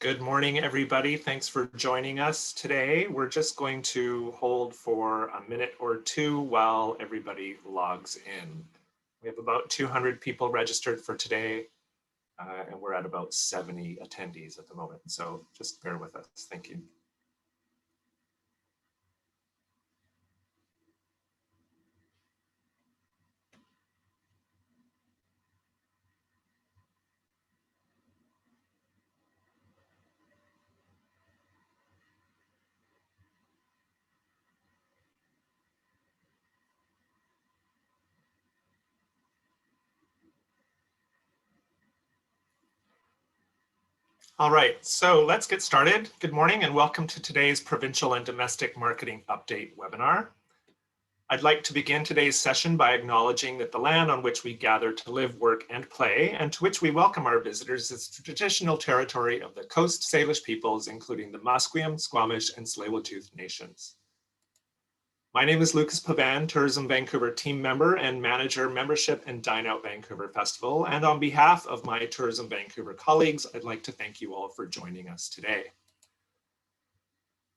Good morning, everybody. Thanks for joining us today. We're just going to hold for a minute or two while everybody logs in. We have about 200 people registered for today, and we're at about 70 attendees at the moment. So just bear with us. Thank you. All right, so let's get started. Good morning and welcome to today's Provincial and Domestic Marketing Update webinar. I'd like to begin today's session by acknowledging that the land on which we gather to live, work, and play, and to which we welcome our visitors, is the traditional territory of the Coast Salish peoples, including the Musqueam, Squamish, and Tsleil-Waututh nations. My name is Lucas Pavan, Tourism Vancouver team member and manager, Membership and Dine Out Vancouver Festival. And on behalf of my Tourism Vancouver colleagues, I'd like to thank you all for joining us today.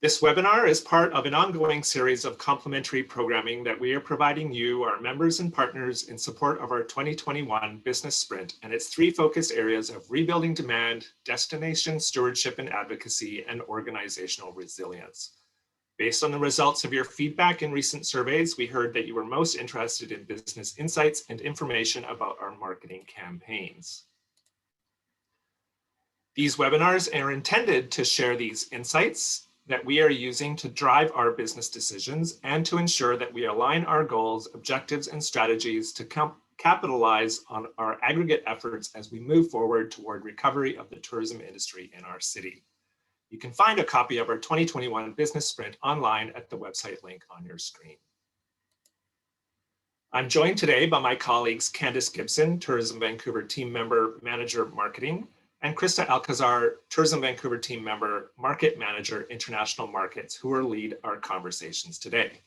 This webinar is part of an ongoing series of complimentary programming that we are providing you, our members and partners, in support of our 2021 Business Sprint and its three focus areas of rebuilding demand, destination stewardship and advocacy, and organizational resilience. Based on the results of your feedback in recent surveys, we heard that you were most interested in business insights and information about our marketing campaigns. These webinars are intended to share these insights that we are using to drive our business decisions and to ensure that we align our goals, objectives, and strategies to capitalize on our aggregate efforts as we move forward toward recovery of the tourism industry in our city. You can find a copy of our 2021 Business Sprint online at the website link on your screen. I'm joined today by my colleagues Candice Gibson, Tourism Vancouver team member, manager marketing, and Krista Alcazar, Tourism Vancouver team member, market manager, international markets, who will lead our conversations today.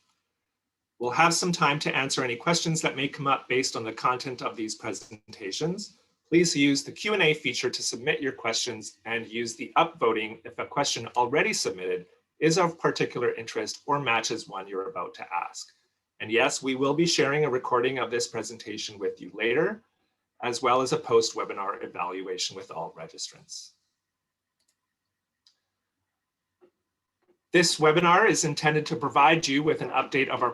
We'll have some time to answer any questions that may come up based on the content of these presentations. Please use the Q&A feature to submit your questions and use the upvoting if a question already submitted is of particular interest or matches one you're about to ask. And yes, we will be sharing a recording of this presentation with you later, as well as a post-webinar evaluation with all registrants. This webinar is intended to provide you with an update of our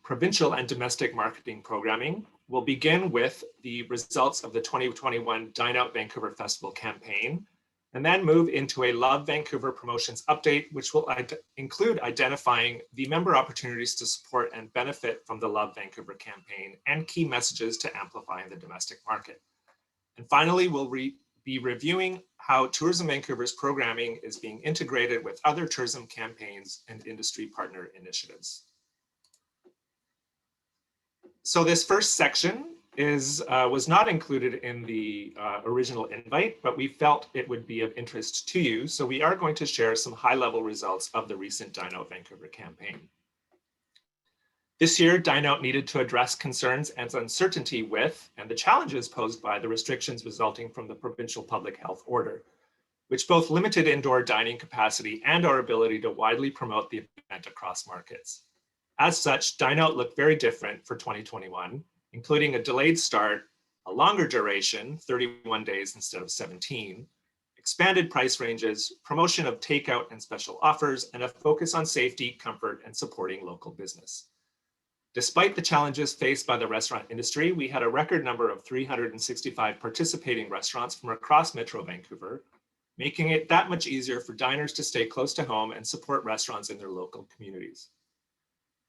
provincial and domestic marketing programming. We'll begin with the results of the 2021 Dine Out Vancouver Festival campaign, and then move into a Love Vancouver promotions update, which will include identifying the member opportunities to support and benefit from the Love Vancouver campaign and key messages to amplify in the domestic market. And finally, we'll be reviewing how Tourism Vancouver's programming is being integrated with other tourism campaigns and industry partner initiatives. So this first section was not included in the original invite, but we felt it would be of interest to you. So we are going to share some high-level results of the recent Dine Out Vancouver campaign. This year, Dine Out needed to address concerns and uncertainty with, and the challenges posed by the restrictions resulting from the provincial public health order, which both limited indoor dining capacity and our ability to widely promote the event across markets. As such, Dine Out looked very different for 2021, including a delayed start, a longer duration, 31 days instead of 17, expanded price ranges, promotion of takeout and special offers, and a focus on safety, comfort, and supporting local business. Despite the challenges faced by the restaurant industry, we had a record number of 365 participating restaurants from across Metro Vancouver, making it that much easier for diners to stay close to home and support restaurants in their local communities.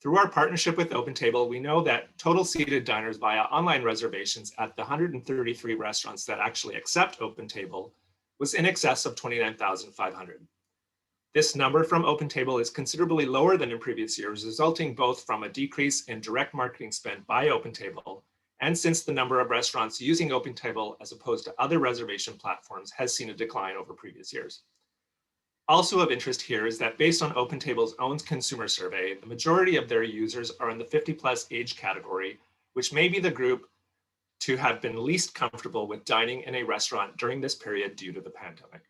Through our partnership with OpenTable, we know that total seated diners via online reservations at the 133 restaurants that actually accept OpenTable was in excess of 29,500. This number from OpenTable is considerably lower than in previous years, resulting both from a decrease in direct marketing spend by OpenTable, and since the number of restaurants using OpenTable as opposed to other reservation platforms has seen a decline over previous years. Also of interest here is that based on OpenTable's own consumer survey, the majority of their users are in the 50+ age category, which may be the group to have been least comfortable with dining in a restaurant during this period due to the pandemic.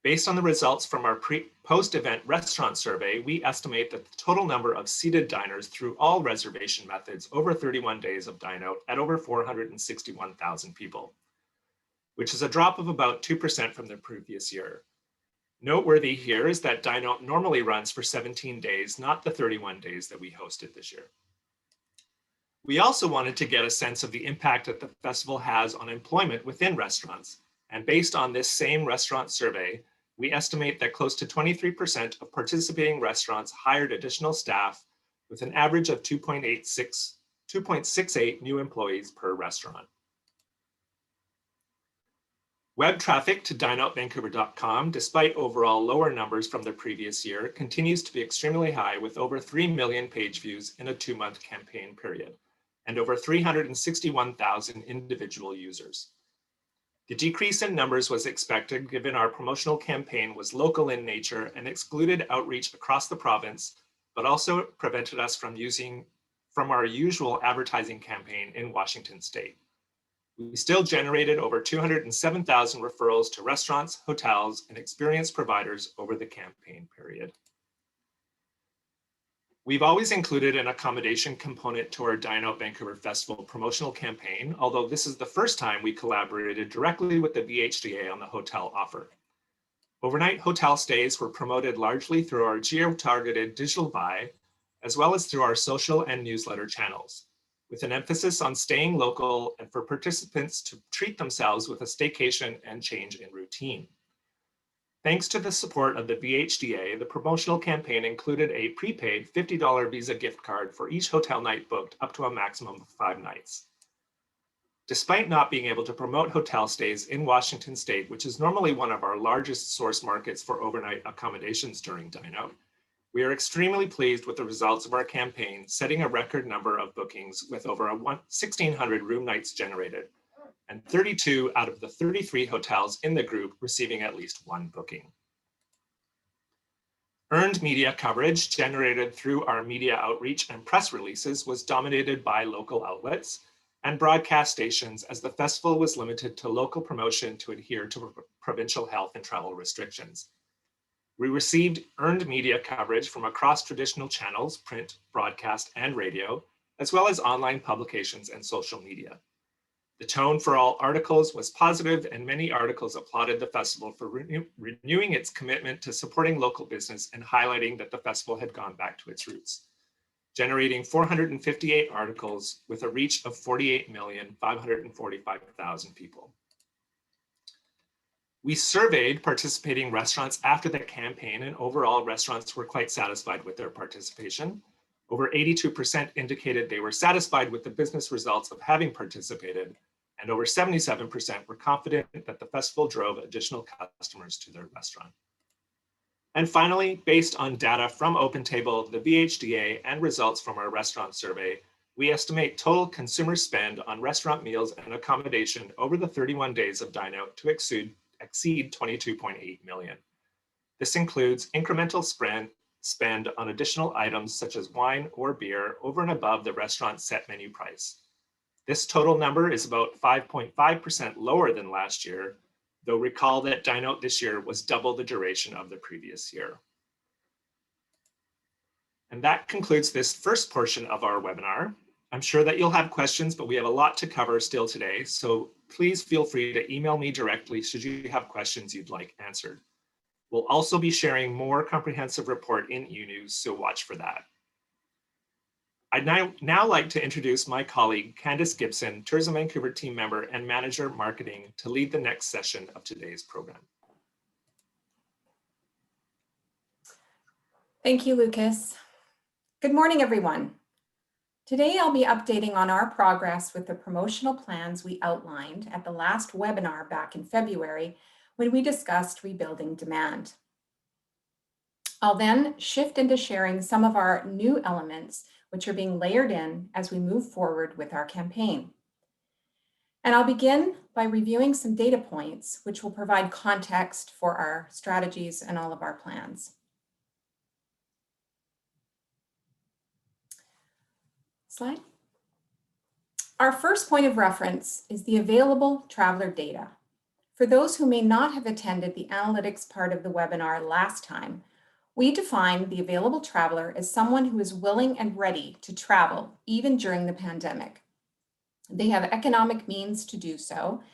Based on the results from our post-event restaurant survey, we estimate that the total number of seated diners through all reservation methods over 31 days of dine out at over 461,000 people, which is a drop of about 2% from the previous year. Noteworthy here is that dine out normally runs for 17 days, not the 31 days that we hosted this year. We also wanted to get a sense of the impact that the festival has on employment within restaurants. And based on this same restaurant survey, we estimate that close to 23% of participating restaurants hired additional staff with an average of 2.68 new employees per restaurant. Web traffic to dineoutvancouver.com, despite overall lower numbers from the previous year, continues to be extremely high with over 3 million page views in a 2-month campaign period and over 361,000 individual users. The decrease in numbers was expected given our promotional campaign was local in nature and excluded outreach across the province, but also prevented us from our usual advertising campaign in Washington state. We still generated over 207,000 referrals to restaurants, hotels, and experience providers over the campaign period. We've always included an accommodation component to our Dine Out Vancouver Festival promotional campaign, although this is the first time we collaborated directly with the VHDA on the hotel offer. Overnight hotel stays were promoted largely through our geo-targeted digital buy, as well as through our social and newsletter channels, with an emphasis on staying local and for participants to treat themselves with a staycation and change in routine. Thanks to the support of the VHDA, the promotional campaign included a prepaid $50 Visa gift card for each hotel night booked up to a maximum of 5 nights. Despite not being able to promote hotel stays in Washington state, which is normally one of our largest source markets for overnight accommodations during Dine Out, we are extremely pleased with the results of our campaign, setting a record number of bookings with over 1,600 room nights generated, and 32 out of the 33 hotels in the group receiving at least 1 booking. Earned media coverage generated through our media outreach and press releases was dominated by local outlets and broadcast stations, as the festival was limited to local promotion to adhere to provincial health and travel restrictions. We received earned media coverage from across traditional channels, print, broadcast, and radio, as well as online publications and social media. The tone for all articles was positive, and many articles applauded the festival for renewing its commitment to supporting local business and highlighting that the festival had gone back to its roots, generating 458 articles with a reach of 48,545,000 people. We surveyed participating restaurants after the campaign, and overall restaurants were quite satisfied with their participation. Over 82% indicated they were satisfied with the business results of having participated, and over 77% were confident that the festival drove additional customers to their restaurant. And finally, based on data from OpenTable, the VHDA, and results from our restaurant survey, we estimate total consumer spend on restaurant meals and accommodation over the 31 days of Dine Out to exceed 22.8 million. This includes incremental spend on additional items such as wine or beer over and above the restaurant's set menu price. This total number is about 5.5% lower than last year, though recall that Dine Out this year was double the duration of the previous year. And that concludes this first portion of our webinar. I'm sure that you'll have questions, but we have a lot to cover still today, so please feel free to email me directly should you have questions you'd like answered. We'll also be sharing more comprehensive report in eNews, so watch for that. I'd now like to introduce my colleague, Candice Gibson, Tourism Vancouver team member and manager marketing, to lead the next session of today's program. Thank you, Lucas. Good morning, everyone. Today, I'll be updating on our progress with the promotional plans we outlined at the last webinar back in February when we discussed rebuilding demand. I'll then shift into sharing some of our new elements which are being layered in as we move forward with our campaign. And I'll begin by reviewing some data points which will provide context for our strategies and all of our plans. Slide. Our first point of reference is the available traveler data. for those who may not have attended the analytics part of the webinar last time, we define the available traveler as someone who is willing and ready to travel even during the pandemic. They have economic means to do so,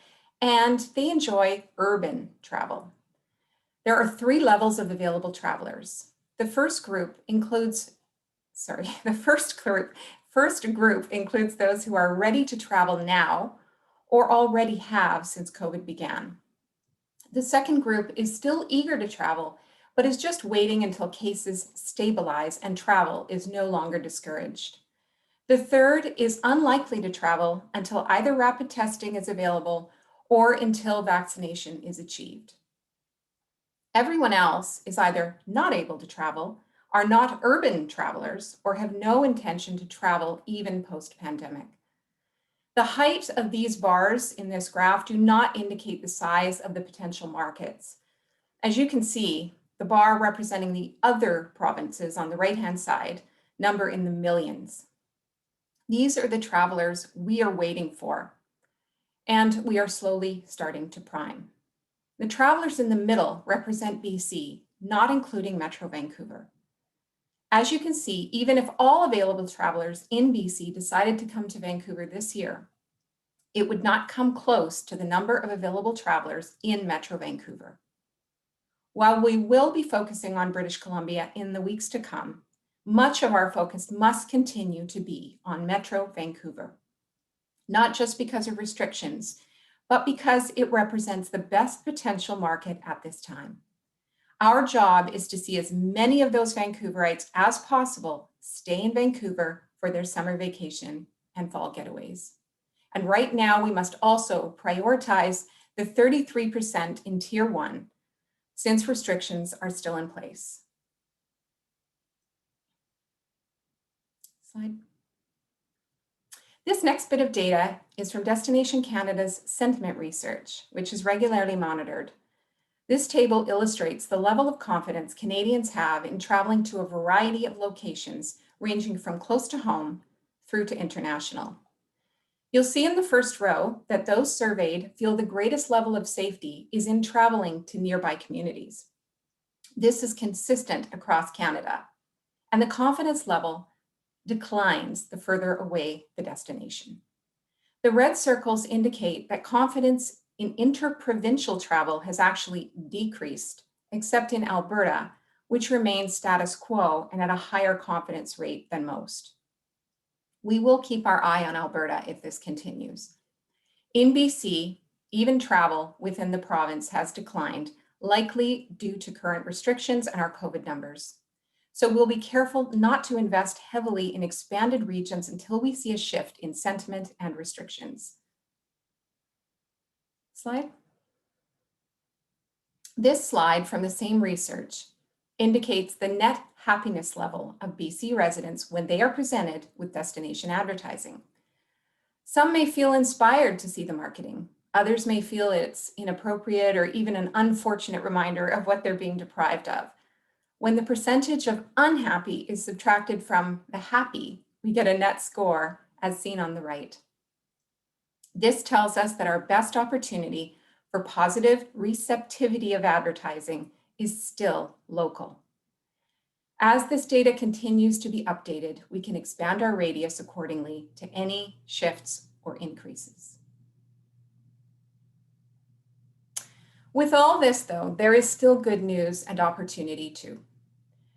and they enjoy urban travel. There are 3 levels of available travelers. The first group includes those who are ready to travel now or already have since COVID began. The second group is still eager to travel, but is just waiting until cases stabilize and travel is no longer discouraged. The third is unlikely to travel until either rapid testing is available or until vaccination is achieved. Everyone else is either not able to travel, are not urban travelers, or have no intention to travel even post-pandemic. The height of these bars in this graph do not indicate the size of the potential markets. As you can see, the bar representing the other provinces on the right-hand side number in the millions. These are the travelers we are waiting for, and we are slowly starting to prime. The travelers in the middle represent BC, not including Metro Vancouver. As you can see, even if all available travelers in BC decided to come to Vancouver this year, it would not come close to the number of available travelers in Metro Vancouver. While we will be focusing on British Columbia in the weeks to come, much of our focus must continue to be on Metro Vancouver, not just because of restrictions, but because it represents the best potential market at this time. Our job is to see as many of those Vancouverites as possible stay in Vancouver for their summer vacation and fall getaways. And right now, we must also prioritize the 33% in Tier 1, since restrictions are still in place. Slide. This next bit of data is from Destination Canada's sentiment research, which is regularly monitored. This table illustrates the level of confidence Canadians have in traveling to a variety of locations, ranging from close to home through to international. You'll see in the first row that those surveyed feel the greatest level of safety is in traveling to nearby communities. This is consistent across Canada, and the confidence level declines the further away the destination. The red circles indicate that confidence in interprovincial travel has actually decreased, except in Alberta, which remains status quo and at a higher confidence rate than most. We will keep our eye on Alberta if this continues. In BC, even travel within the province has declined, likely due to current restrictions and our COVID numbers. So we'll be careful not to invest heavily in expanded regions until we see a shift in sentiment and restrictions. Slide. This slide from the same research indicates the net happiness level of BC residents when they are presented with destination advertising. Some may feel inspired to see the marketing. Others may feel it's inappropriate or even an unfortunate reminder of what they're being deprived of. When the percentage of unhappy is subtracted from the happy, we get a net score as seen on the right. This tells us that our best opportunity for positive receptivity of advertising is still local. As this data continues to be updated, we can expand our radius accordingly to any shifts or increases. With all this, though, there is still good news and opportunity too.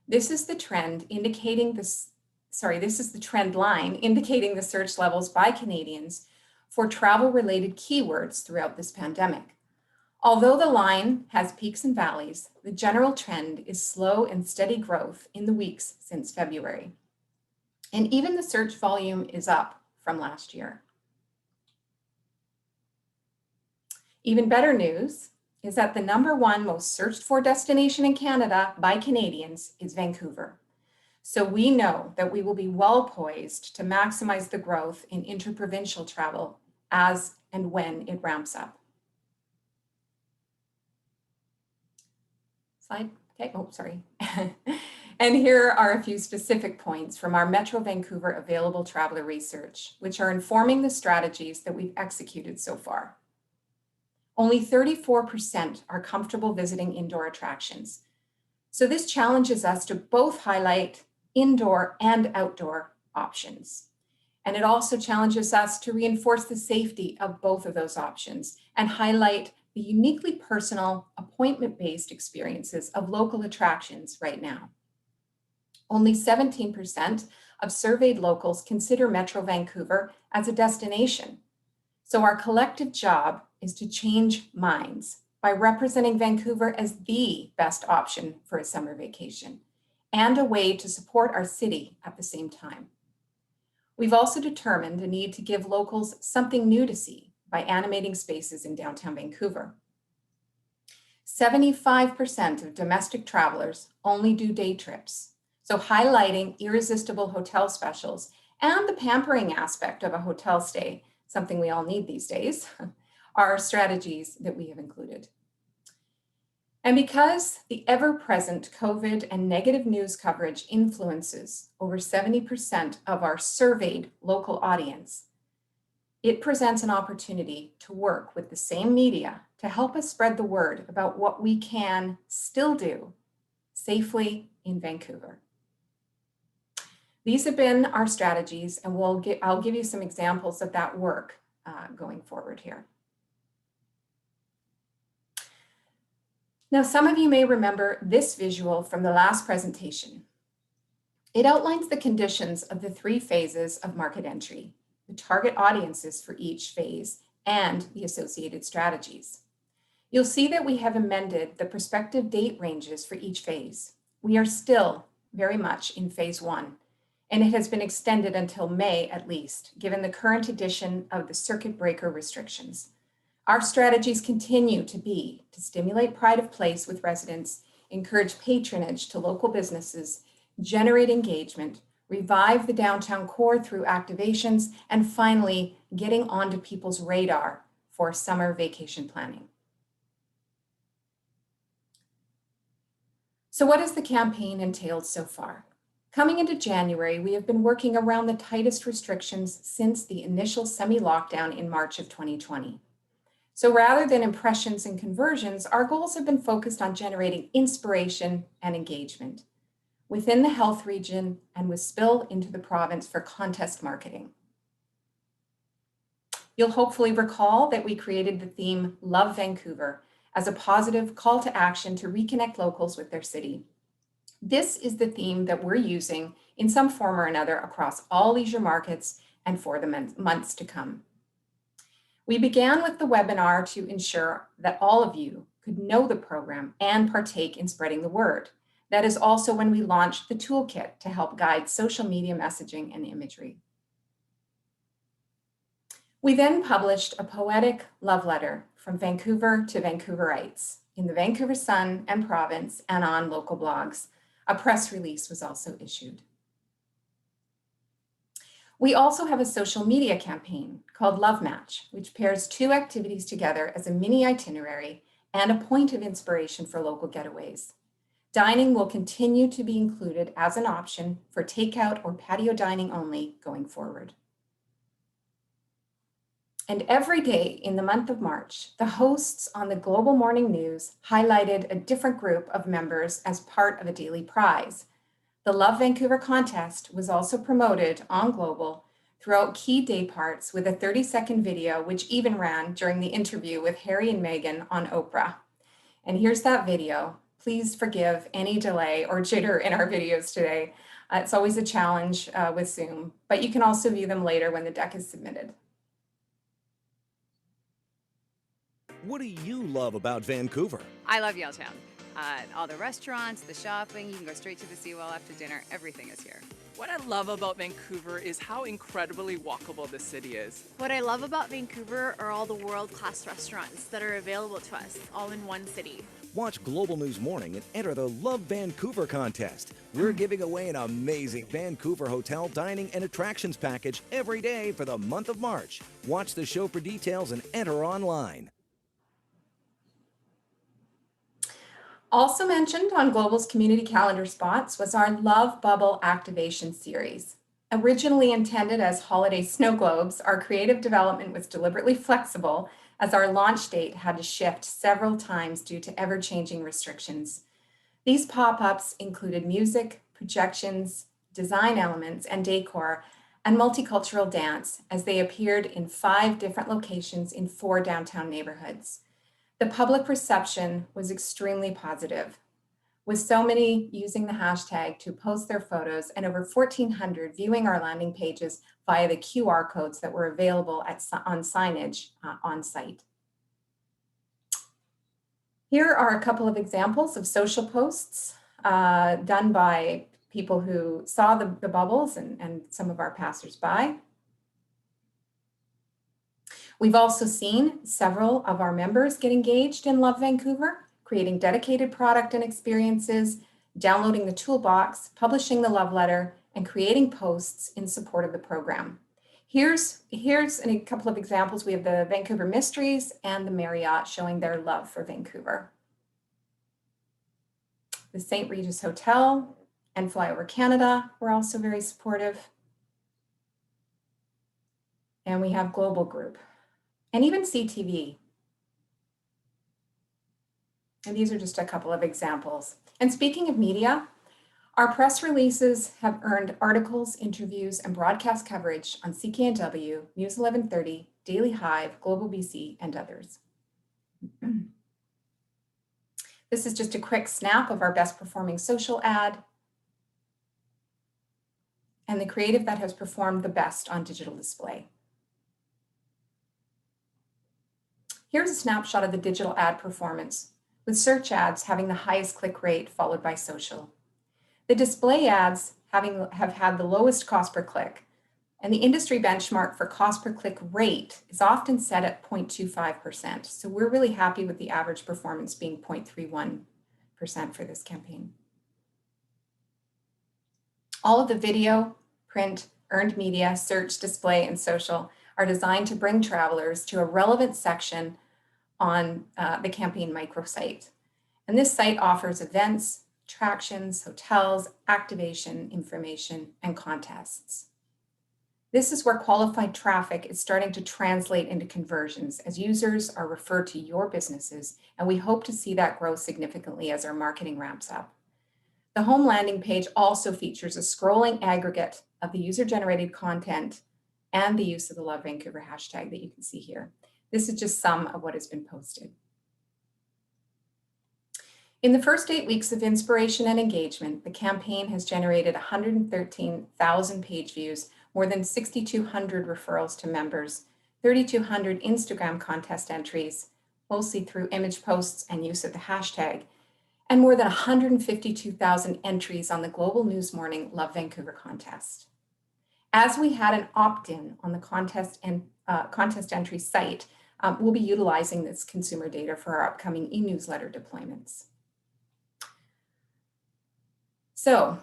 This is the trend indicating this is the trend line indicating the search levels by Canadians for travel-related keywords throughout this pandemic. Although the line has peaks and valleys, the general trend is slow and steady growth in the weeks since February. And even the search volume is up from last year. Even better news is that the #1 most searched for destination in Canada by Canadians is Vancouver. So we know that we will be well poised to maximize the growth in interprovincial travel as and when it ramps up. Slide, okay, oh, sorry. And here are a few specific points from our Metro Vancouver available traveler research, which are informing the strategies that we've executed so far. Only 34% are comfortable visiting indoor attractions. So this challenges us to both highlight indoor and outdoor options. And it also challenges us to reinforce the safety of both of those options and highlight the uniquely personal, appointment-based experiences of local attractions right now. Only 17% of surveyed locals consider Metro Vancouver as a destination. So our collective job is to change minds by representing Vancouver as the best option for a summer vacation and a way to support our city at the same time. We've also determined a need to give locals something new to see by animating spaces in downtown Vancouver. 75% of domestic travelers only do day trips, so highlighting irresistible hotel specials and the pampering aspect of a hotel stay, something we all need these days, are strategies that we have included. And because the ever-present COVID and negative news coverage influences over 70% of our surveyed local audience, it presents an opportunity to work with the same media to help us spread the word about what we can still do safely in Vancouver. These have been our strategies, and I'll give you some examples of that work going forward here. Now, some of you may remember this visual from the last presentation. It outlines the conditions of the 3 phases of market entry, the target audiences for each phase, and the associated strategies. You'll see that we have amended the prospective date ranges for each phase. We are still very much in phase 1, and it has been extended until May at least, given the current edition of the circuit breaker restrictions. Our strategies continue to be to stimulate pride of place with residents, encourage patronage to local businesses, generate engagement, revive the downtown core through activations, and finally, getting onto people's radar for summer vacation planning. So what has the campaign entailed so far? Coming into January, we have been working around the tightest restrictions since the initial semi-lockdown in March of 2020. So rather than impressions and conversions, our goals have been focused on generating inspiration and engagement within the health region and with spill into the province for contest marketing. You'll hopefully recall that we created the theme Love Vancouver as a positive call to action to reconnect locals with their city. This is the theme that we're using in some form or another across all leisure markets and for the months to come. We began with the webinar to ensure that all of you could know the program and partake in spreading the word. That is also when we launched the toolkit to help guide social media messaging and imagery. We then published a poetic love letter from Vancouver to Vancouverites in the Vancouver Sun and Province and on local blogs. A press release was also issued. We also have a social media campaign called Love Match, which pairs 2 activities together as a mini itinerary and a point of inspiration for local getaways. Dining will continue to be included as an option for takeout or patio dining only going forward. And every day in the month of March, the hosts on the Global Morning News highlighted a different group of members as part of a daily prize. The Love Vancouver contest was also promoted on Global throughout key day parts with a 30-second video, which even ran during the interview with Harry and Meghan on Oprah. And here's that video. Please forgive any delay or jitter in our videos today. It's always a challenge with Zoom, but you can also view them later when the deck is submitted. What do you love about Vancouver? I love Yaletown. All the restaurants, the shopping, you can go straight to the seawall after dinner. Everything is here. What I love about Vancouver is how incredibly walkable the city is. What I love about Vancouver are all the world-class restaurants that are available to us, all in one city. Watch Global News Morning and enter the Love Vancouver contest. We're giving away an amazing Vancouver hotel dining and attractions package every day for the month of March. Watch the show for details and enter online. Also mentioned on Global's community calendar spots was our Love Bubble activation series. Originally intended as holiday snow globes, our creative development was deliberately flexible as our launch date had to shift several times due to ever-changing restrictions. These pop-ups included music, projections, design elements, and decor, and multicultural dance as they appeared in 5 different locations in 4 downtown neighborhoods. The public reception was extremely positive, with so many using the hashtag to post their photos and over 1,400 viewing our landing pages via the QR codes that were available on signage on site. Here are a couple of examples of social posts done by people who saw the bubbles and some of our passersby. We've also seen several of our members get engaged in Love Vancouver, creating dedicated product and experiences, downloading the toolbox, publishing the love letter, and creating posts in support of the program. Here's a couple of examples. We have the Vancouver Mysteries and the Marriott showing their love for Vancouver. The St. Regis Hotel and Flyover Canada were also very supportive. And we have Global Group and even CTV. And these are just a couple of examples. And speaking of media, our press releases have earned articles, interviews, and broadcast coverage on CKNW, News 1130, Daily Hive, Global BC, and others. This is just a quick snap of our best performing social ad and the creative that has performed the best on digital display. Here's a snapshot of the digital ad performance, with search ads having the highest click rate, followed by social. The display ads have had the lowest cost per click, and the industry benchmark for cost per click rate is often set at 0.25%. So we're really happy with the average performance being 0.31% for this campaign. All of the video, print, earned media, search, display, and social are designed to bring travelers to a relevant section on the campaign microsite. And this site offers events, attractions, hotels, activation information, and contests. This is where qualified traffic is starting to translate into conversions as users are referred to your businesses, and we hope to see that grow significantly as our marketing ramps up. The home landing page also features a scrolling aggregate of the user-generated content and the use of the Love Vancouver hashtag that you can see here. This is just some of what has been posted. In the first 8 weeks of inspiration and engagement, the campaign has generated 113,000 page views, more than 6,200 referrals to members, 3,200 Instagram contest entries, mostly through image posts and use of the hashtag, and more than 152,000 entries on the Global News Morning Love Vancouver contest. As we had an opt-in on the contest entry site, we'll be utilizing this consumer data for our upcoming e-newsletter deployments. So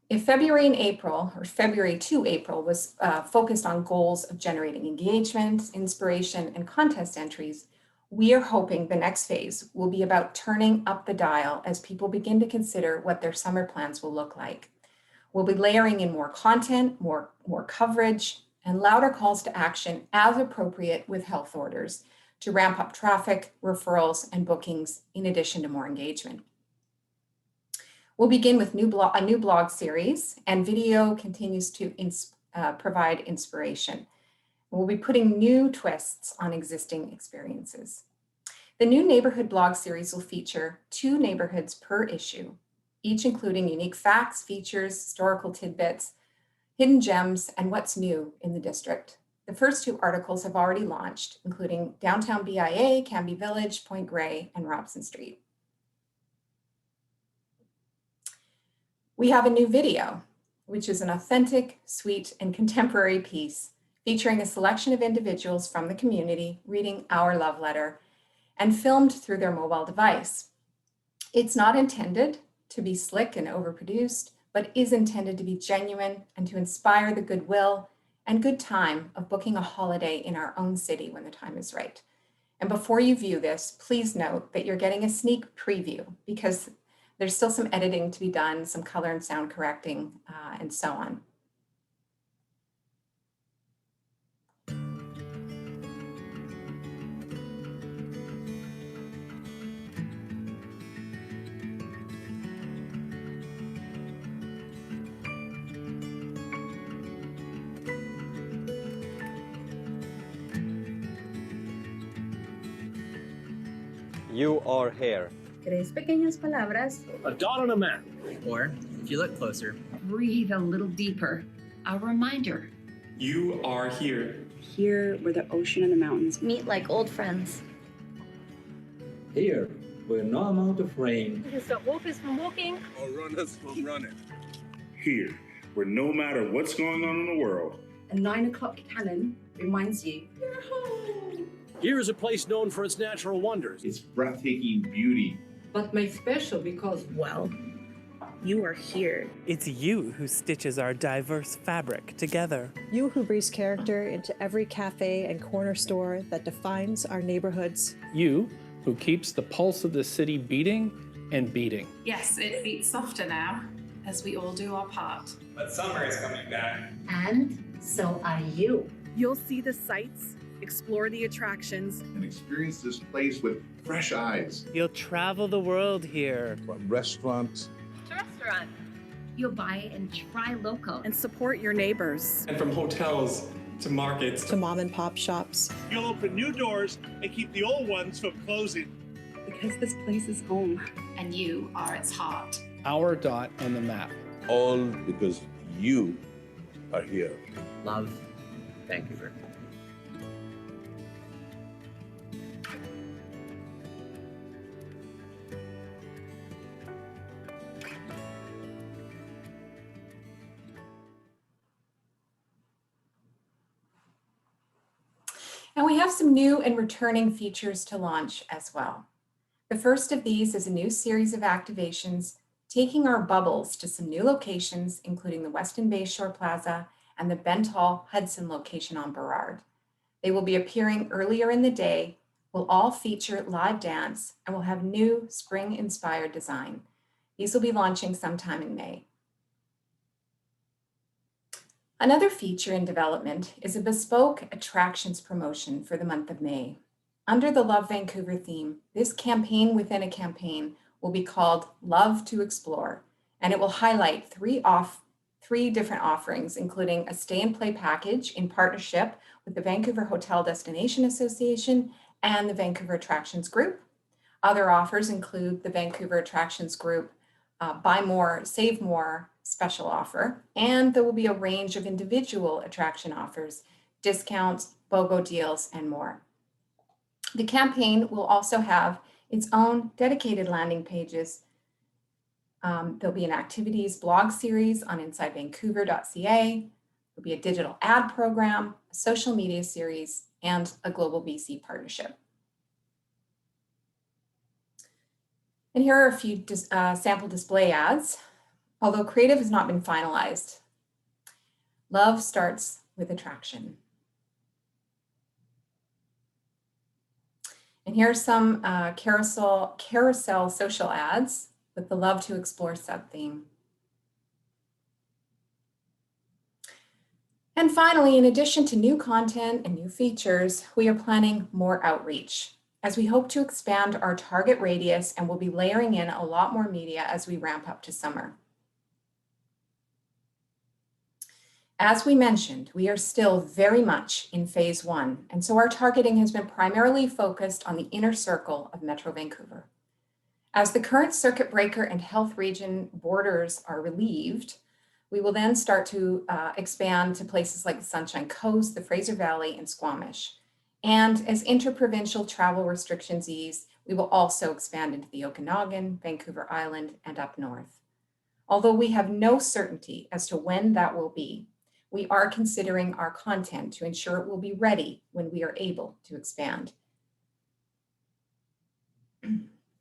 if February and April, or February to April, was focused on goals of generating engagement, inspiration, and contest entries, we are hoping the next phase will be about turning up the dial as people begin to consider what their summer plans will look like. We'll be layering in more content, more coverage, and louder calls to action as appropriate with health orders to ramp up traffic, referrals, and bookings in addition to more engagement. We'll begin with a new blog series, and video continues to provide inspiration. We'll be putting new twists on existing experiences. The new neighborhood blog series will feature 2 neighborhoods per issue, each including unique facts, features, historical tidbits, hidden gems, and what's new in the district. The first 2 articles have already launched, including Downtown BIA, Canby Village, Point Grey, and Robson Street. We have a new video, which is an authentic, sweet, and contemporary piece featuring a selection of individuals from the community reading our love letter and filmed through their mobile device. It's not intended to be slick and overproduced, but is intended to be genuine and to inspire the goodwill and good time of booking a holiday in our own city when the time is right. And before you view this, please note that you're getting a sneak preview because there's still some editing to be done, some color and sound correcting, and so on. You are here. Tres pequeñas palabras. A dot on a map. Or, if you look closer, Breathe a little deeper. A reminder. You are here. Here where the ocean and the mountains meet like old friends. Here where no amount of rain can stop walkers from walking or runners from running. Here where no matter what's going on in the world, a 9 o'clock cannon reminds you you're home. Here is a place known for its natural wonders. Its breathtaking beauty. But made special because, well, you are here. It's you who stitches our diverse fabric together. You who breathes character into every cafe and corner store that defines our neighborhoods. You who keeps the pulse of the city beating and beating. Yes, it beats softer now, as we all do our part. But summer is coming back. And so are you. You'll see the sights, explore the attractions, and experience this place with fresh eyes. You'll travel the world here. From restaurants to restaurant. You'll buy and try local. And support your neighbors. And from hotels to markets to mom and pop shops. You'll open new doors and keep the old ones from closing. Because this place is home. And you are its heart. Our dot on the map. All because you are here. Love, Vancouver. And we have some new and returning features to launch as well. The first of these is a new series of activations taking our bubbles to some new locations, including the Weston Bay Shore Plaza and the Bentall Hudson location on Burrard. They will be appearing earlier in the day, will all feature live dance, and will have new spring-inspired design. These will be launching sometime in May. Another feature in development is a bespoke attractions promotion for the month of May. Under the Love Vancouver theme, this campaign within a campaign will be called Love to Explore, and it will highlight three different offerings, including a stay and play package in partnership with the Vancouver Hotel Destination Association and the Vancouver Attractions Group. Other offers include the Vancouver Attractions Group Buy More, Save More special offer, and there will be a range of individual attraction offers, discounts, BOGO deals, and more. The campaign will also have its own dedicated landing pages. There'll be an activities blog series on insidevancouver.ca. There'll be a digital ad program, a social media series, and a Global BC partnership. And here are a few sample display ads. Although creative has not been finalized, love starts with attraction. And here are some carousel social ads with the Love to Explore sub-theme. And finally, in addition to new content and new features, we are planning more outreach as we hope to expand our target radius, and we'll be layering in a lot more media as we ramp up to summer. As we mentioned, we are still very much in phase 1, and so our targeting has been primarily focused on the inner circle of Metro Vancouver. As the current circuit breaker and health region borders are relieved, we will then start to expand to places like the Sunshine Coast, the Fraser Valley, and Squamish. And as interprovincial travel restrictions ease, we will also expand into the Okanagan, Vancouver Island, and up north. Although we have no certainty as to when that will be, we are considering our content to ensure it will be ready when we are able to expand.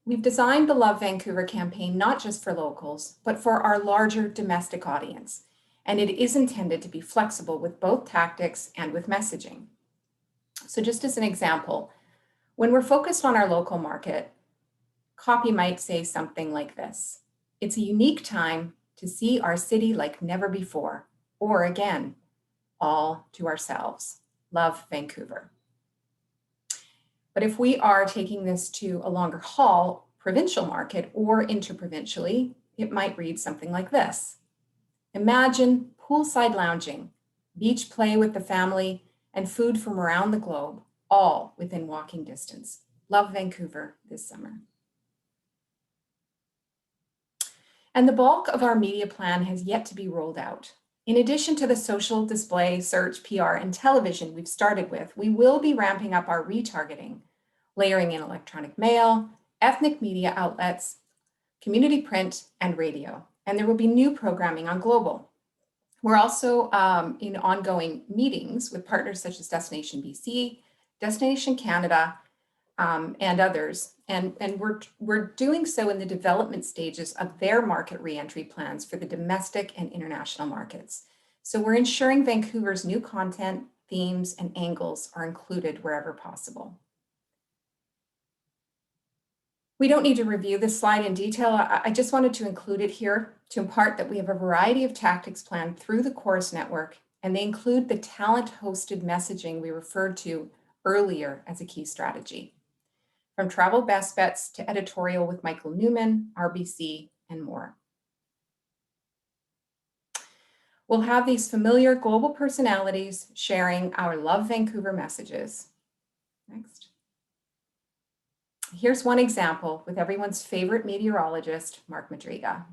We've designed the Love Vancouver campaign not just for locals, but for our larger domestic audience, and it is intended to be flexible with both tactics and with messaging. So just as an example, when we're focused on our local market, copy might say something like this: "It's a unique time to see our city like never before," or again, "all to ourselves. Love Vancouver." But if we are taking this to a longer haul provincial market or interprovincially, it might read something like this: "Imagine poolside lounging, beach play with the family, and food from around the globe, all within walking distance. Love Vancouver this summer. And the bulk of our media plan has yet to be rolled out. In addition to the social, display, search, PR, and television we've started with, we will be ramping up our retargeting, layering in electronic mail, ethnic media outlets, community print, and radio. And there will be new programming on Global. We're also in ongoing meetings with partners such as Destination BC, Destination Canada, and others. And we're doing so in the development stages of their market reentry plans for the domestic and international markets. So we're ensuring Vancouver's new content, themes, and angles are included wherever possible. We don't need to review this slide in detail. I just wanted to include it here to impart that we have a variety of tactics planned through the Chorus network, and they include the talent-hosted messaging we referred to earlier as a key strategy. From travel best bets to editorial with Michael Newman, RBC, and more. We'll have these familiar global personalities sharing our Love Vancouver messages. Next. Here's one example with everyone's favorite meteorologist, Mark Madriga.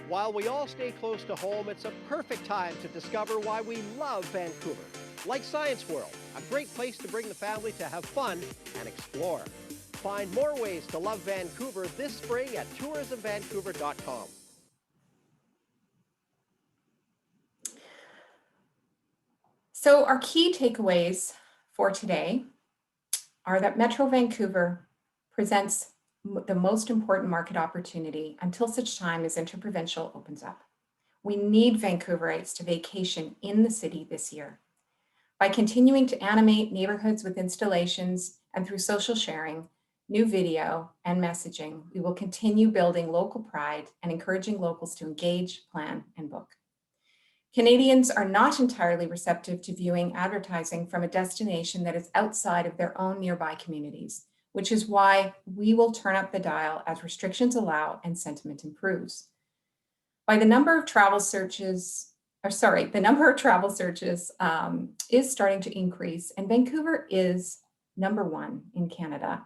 While we all stay close to home, it's a perfect time to discover why we love Vancouver. Like Science World, a great place to bring the family to have fun and explore. Find more ways to love Vancouver this spring at tourismvancouver.com. So our key takeaways for today are that Metro Vancouver presents the most important market opportunity until such time as Interprovincial opens up. We need Vancouverites to vacation in the city this year. By continuing to animate neighborhoods with installations and through social sharing, new video, and messaging, we will continue building local pride and encouraging locals to engage, plan, and book. Canadians are not entirely receptive to viewing advertising from a destination that is outside of their own nearby communities, which is why we will turn up the dial as restrictions allow and sentiment improves. The number of travel searches is starting to increase, and Vancouver is #1 in Canada.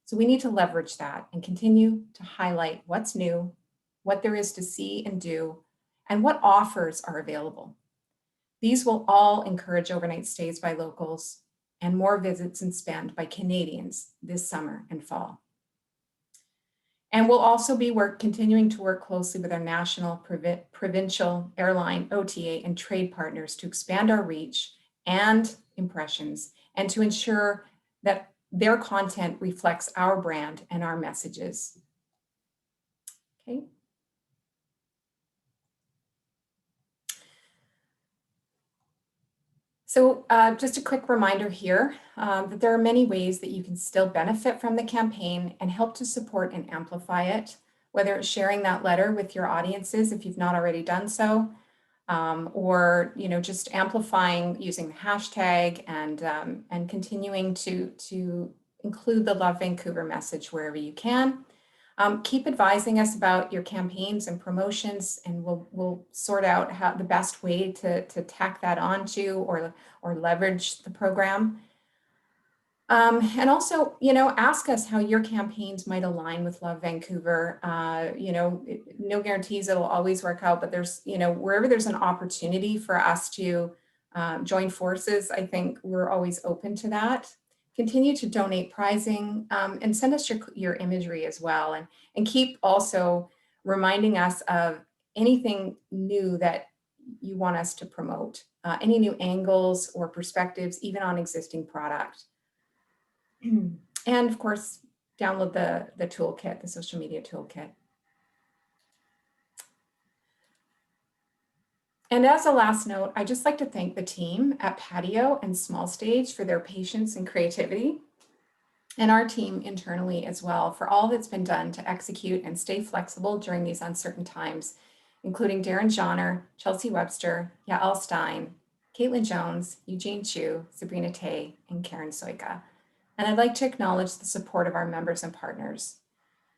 So we need to leverage that and continue to highlight what's new, what there is to see and do, and what offers are available. These will all encourage overnight stays by locals and more visits and spend by Canadians this summer and fall. And we'll also be continuing to work closely with our national, provincial, airline, OTA, and trade partners to expand our reach and impressions and to ensure that their content reflects our brand and our messages. Okay. So just a quick reminder here that there are many ways that you can still benefit from the campaign and help to support and amplify it, whether it's sharing that letter with your audiences if you've not already done so, or just amplifying using the hashtag and continuing to include the Love Vancouver message wherever you can. Keep advising us about your campaigns and promotions, and we'll sort out how the best way to tack that onto or leverage the program. And also, ask us how your campaigns might align with Love Vancouver. No guarantees it'll always work out, but there's, wherever there's an opportunity for us to join forces, I think we're always open to that. Continue to donate prizing and send us your imagery as well. And keep also reminding us of anything new that you want us to promote, any new angles or perspectives, even on existing product. And of course, download the toolkit, the social media toolkit. And as a last note, I'd just like to thank the team at Patio and Small Stage for their patience and creativity, and our team internally as well for all that's been done to execute and stay flexible during these uncertain times, including Darren Johnner, Chelsea Webster, Yael Stein, Caitlin Jones, Eugene Chu, Sabrina Tay, and Karen Soika. And I'd like to acknowledge the support of our members and partners.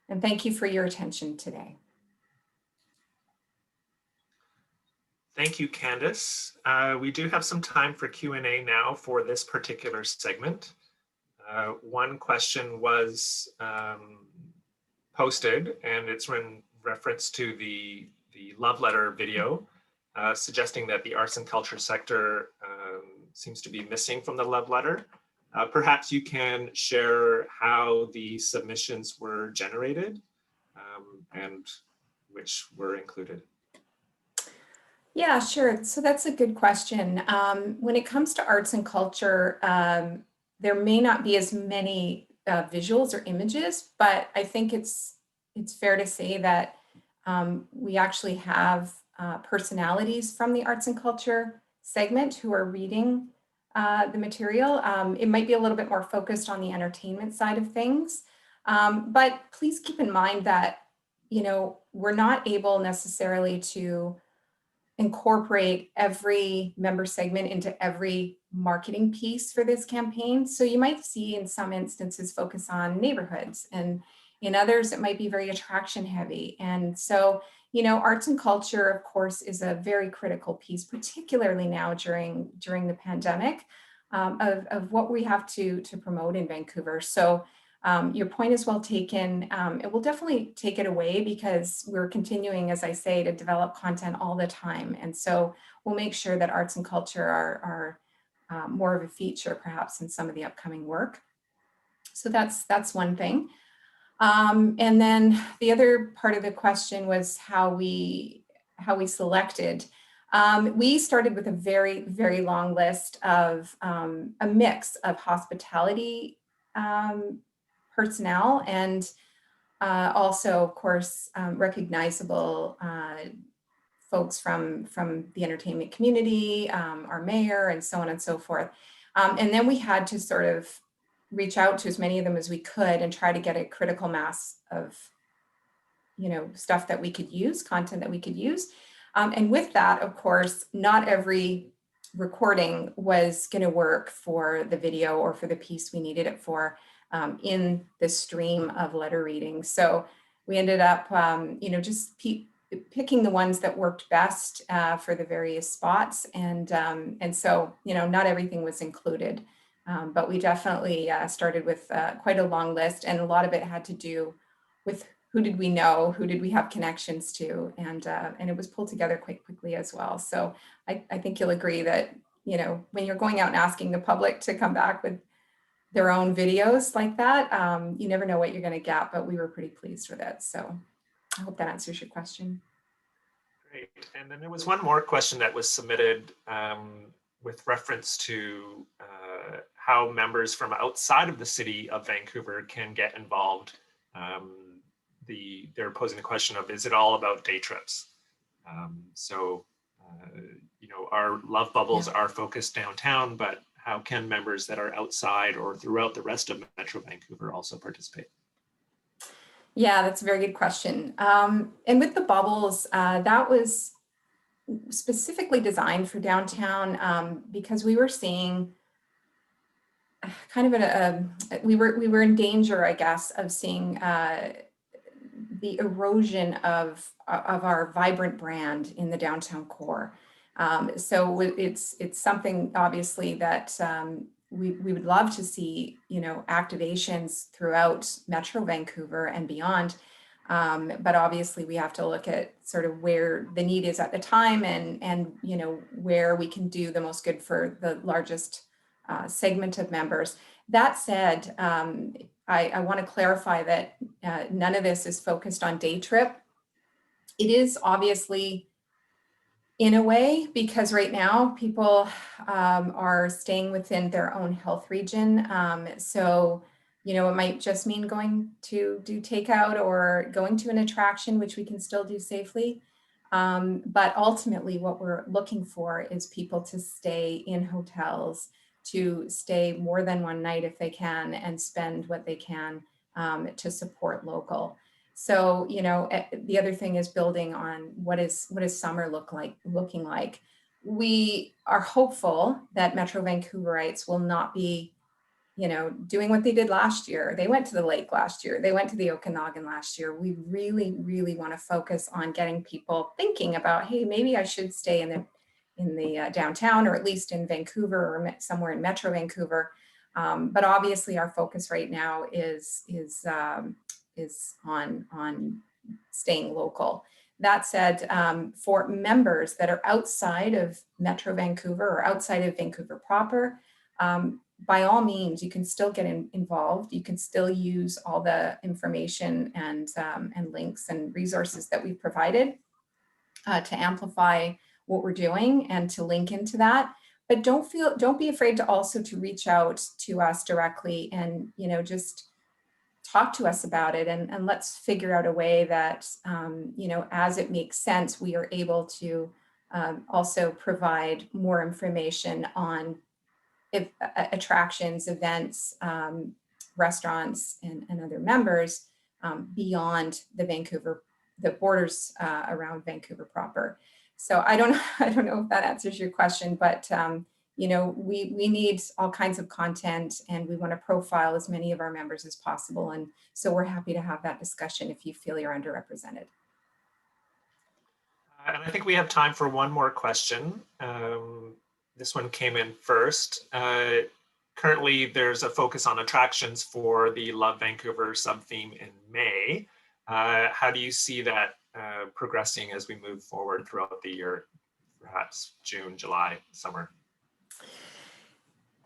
And thank you for your attention today. Thank you, Candace. We do have some time for Q&A now for this particular segment. One question was posted, and it's in reference to the love letter video, suggesting that the arts and culture sector seems to be missing from the love letter. Perhaps you can share how the submissions were generated and which were included. Yeah, sure. So that's a good question. When it comes to arts and culture, there may not be as many visuals or images, but I think it's fair to say that we actually have personalities from the arts and culture segment who are reading the material. It might be a little bit more focused on the entertainment side of things, but please keep in mind that, you know, we're not able necessarily to incorporate every member segment into every marketing piece for this campaign. So you might see in some instances focus on neighborhoods, and in others it might be very attraction heavy. And so, you know, arts and culture, of course, is a very critical piece, particularly now during the pandemic, of what we have to promote in Vancouver. So your point is well taken. It will definitely take it away because we're continuing, as I say, to develop content all the time. And so we'll make sure that arts and culture are more of a feature perhaps in some of the upcoming work. So that's one thing. And then the other part of the question was how we selected. We started with a very, very long list of a mix of hospitality personnel and also, of course, recognizable folks from the entertainment community, our mayor, and so on and so forth. And then we had to sort of reach out to as many of them as we could and try to get a critical mass of, you know, stuff that we could use, content that we could use. And with that, of course, not every recording was going to work for the video or for the piece we needed it for in the stream of letter reading. So we ended up, you know, just picking the ones that worked best for the various spots. And so, you know, not everything was included, but we definitely started with quite a long list, and a lot of it had to do with who did we know, who did we have connections to, and it was pulled together quite quickly as well. So I think you'll agree that, you know, when you're going out and asking the public to come back with their own videos like that, you never know what you're going to get, but we were pretty pleased with it. So I hope that answers your question. Great. And then there was one more question that was submitted with reference to how members from outside of the city of Vancouver can get involved. They're posing the question of, is it all about day trips? You know, our love bubbles are focused downtown, but how can members that are outside or throughout the rest of Metro Vancouver also participate? Yeah, that's a very good question. And with the bubbles, that was specifically designed for downtown because we were seeing kind of we were in danger, I guess, of seeing the erosion of our vibrant brand in the downtown core. So it's something obviously that we would love to see, you know, activations throughout Metro Vancouver and beyond. But obviously we have to look at sort of where the need is at the time and you know, where we can do the most good for the largest segment of members. That said, I want to clarify that none of this is focused on day trip. It is obviously in a way, because right now people are staying within their own health region. So, you know, it might just mean going to do takeout or going to an attraction, which we can still do safely. But ultimately what we're looking for is people to stay in hotels, to stay more than one night if they can, and spend what they can to support local. So, you know, the other thing is building on what is summer looking like. We are hopeful that Metro Vancouverites will not be, you know, doing what they did last year. They went to the lake last year. They went to the Okanagan last year. We really, really want to focus on getting people thinking about, hey, maybe I should stay in the downtown, or at least in Vancouver or somewhere in Metro Vancouver. But obviously our focus right now is on staying local. That said, for members that are outside of Metro Vancouver or outside of Vancouver proper, by all means, you can still get involved. You can still use all the information and links and resources that we've provided to amplify what we're doing and to link into that. But don't be afraid to also to reach out to us directly and, you know, just talk to us about it, and let's figure out a way that, you know, as it makes sense, we are able to also provide more information on attractions, events, restaurants, and other members beyond the borders around Vancouver proper. So I don't know if that answers your question, but you know, we need all kinds of content, and we want to profile as many of our members as possible. And so we're happy to have that discussion if you feel you're underrepresented. And I think we have time for one more question. This one came in first. Currently, there's a focus on attractions for the Love Vancouver sub-theme in May. How do you see that progressing as we move forward throughout the year, perhaps June, July, summer?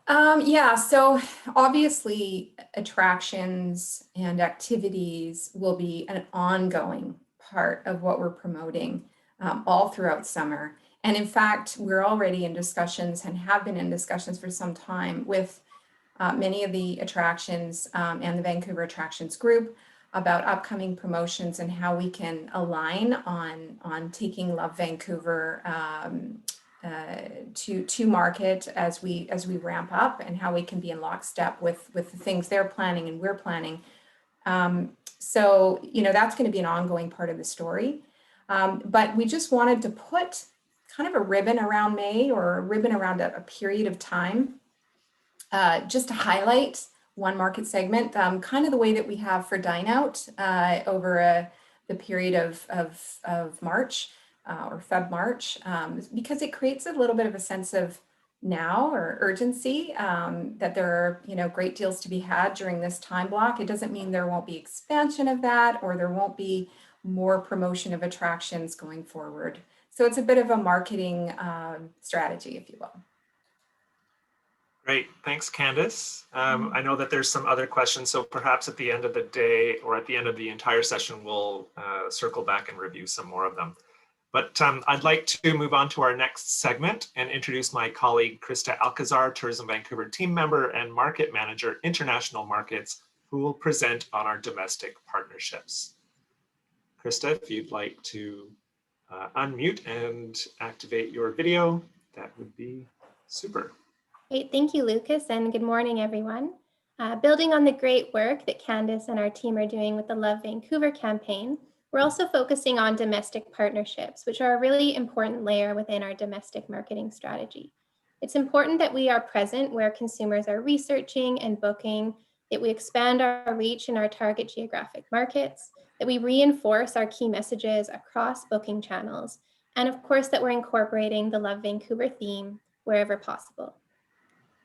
Yeah, so obviously attractions and activities will be an ongoing part of what we're promoting all throughout summer. And in fact, we're already in discussions and have been in discussions for some time with many of the attractions and the Vancouver Attractions Group about upcoming promotions and how we can align on taking Love Vancouver to market as we ramp up, and how we can be in lockstep with the things they're planning and we're planning. So, you know, that's going to be an ongoing part of the story. But we just wanted to put kind of a ribbon around May, or a ribbon around a period of time, just to highlight one market segment, kind of the way that we have for Dine Out over the period of March or Feb-March, because it creates a little bit of a sense of now, or urgency, that there are, you know, great deals to be had during this time block. It doesn't mean there won't be expansion of that, or there won't be more promotion of attractions going forward. So it's a bit of a marketing strategy, if you will. Great, thanks, Candice. I know that there's some other questions, so perhaps at the end of the day or at the end of the entire session, we'll circle back and review some more of them. But I'd like to move on to our next segment and introduce my colleague, Krista Alcazar, Tourism Vancouver team member and market manager, international markets, who will present on our domestic partnerships. Krista, if you'd like to unmute and activate your video, that would be super. Great, thank you, Lucas, and good morning, everyone. Building on the great work that Candice and our team are doing with the Love Vancouver campaign, we're also focusing on domestic partnerships, which are a really important layer within our domestic marketing strategy. It's important that we are present where consumers are researching and booking, that we expand our reach in our target geographic markets, that we reinforce our key messages across booking channels, and of course that we're incorporating the Love Vancouver theme wherever possible.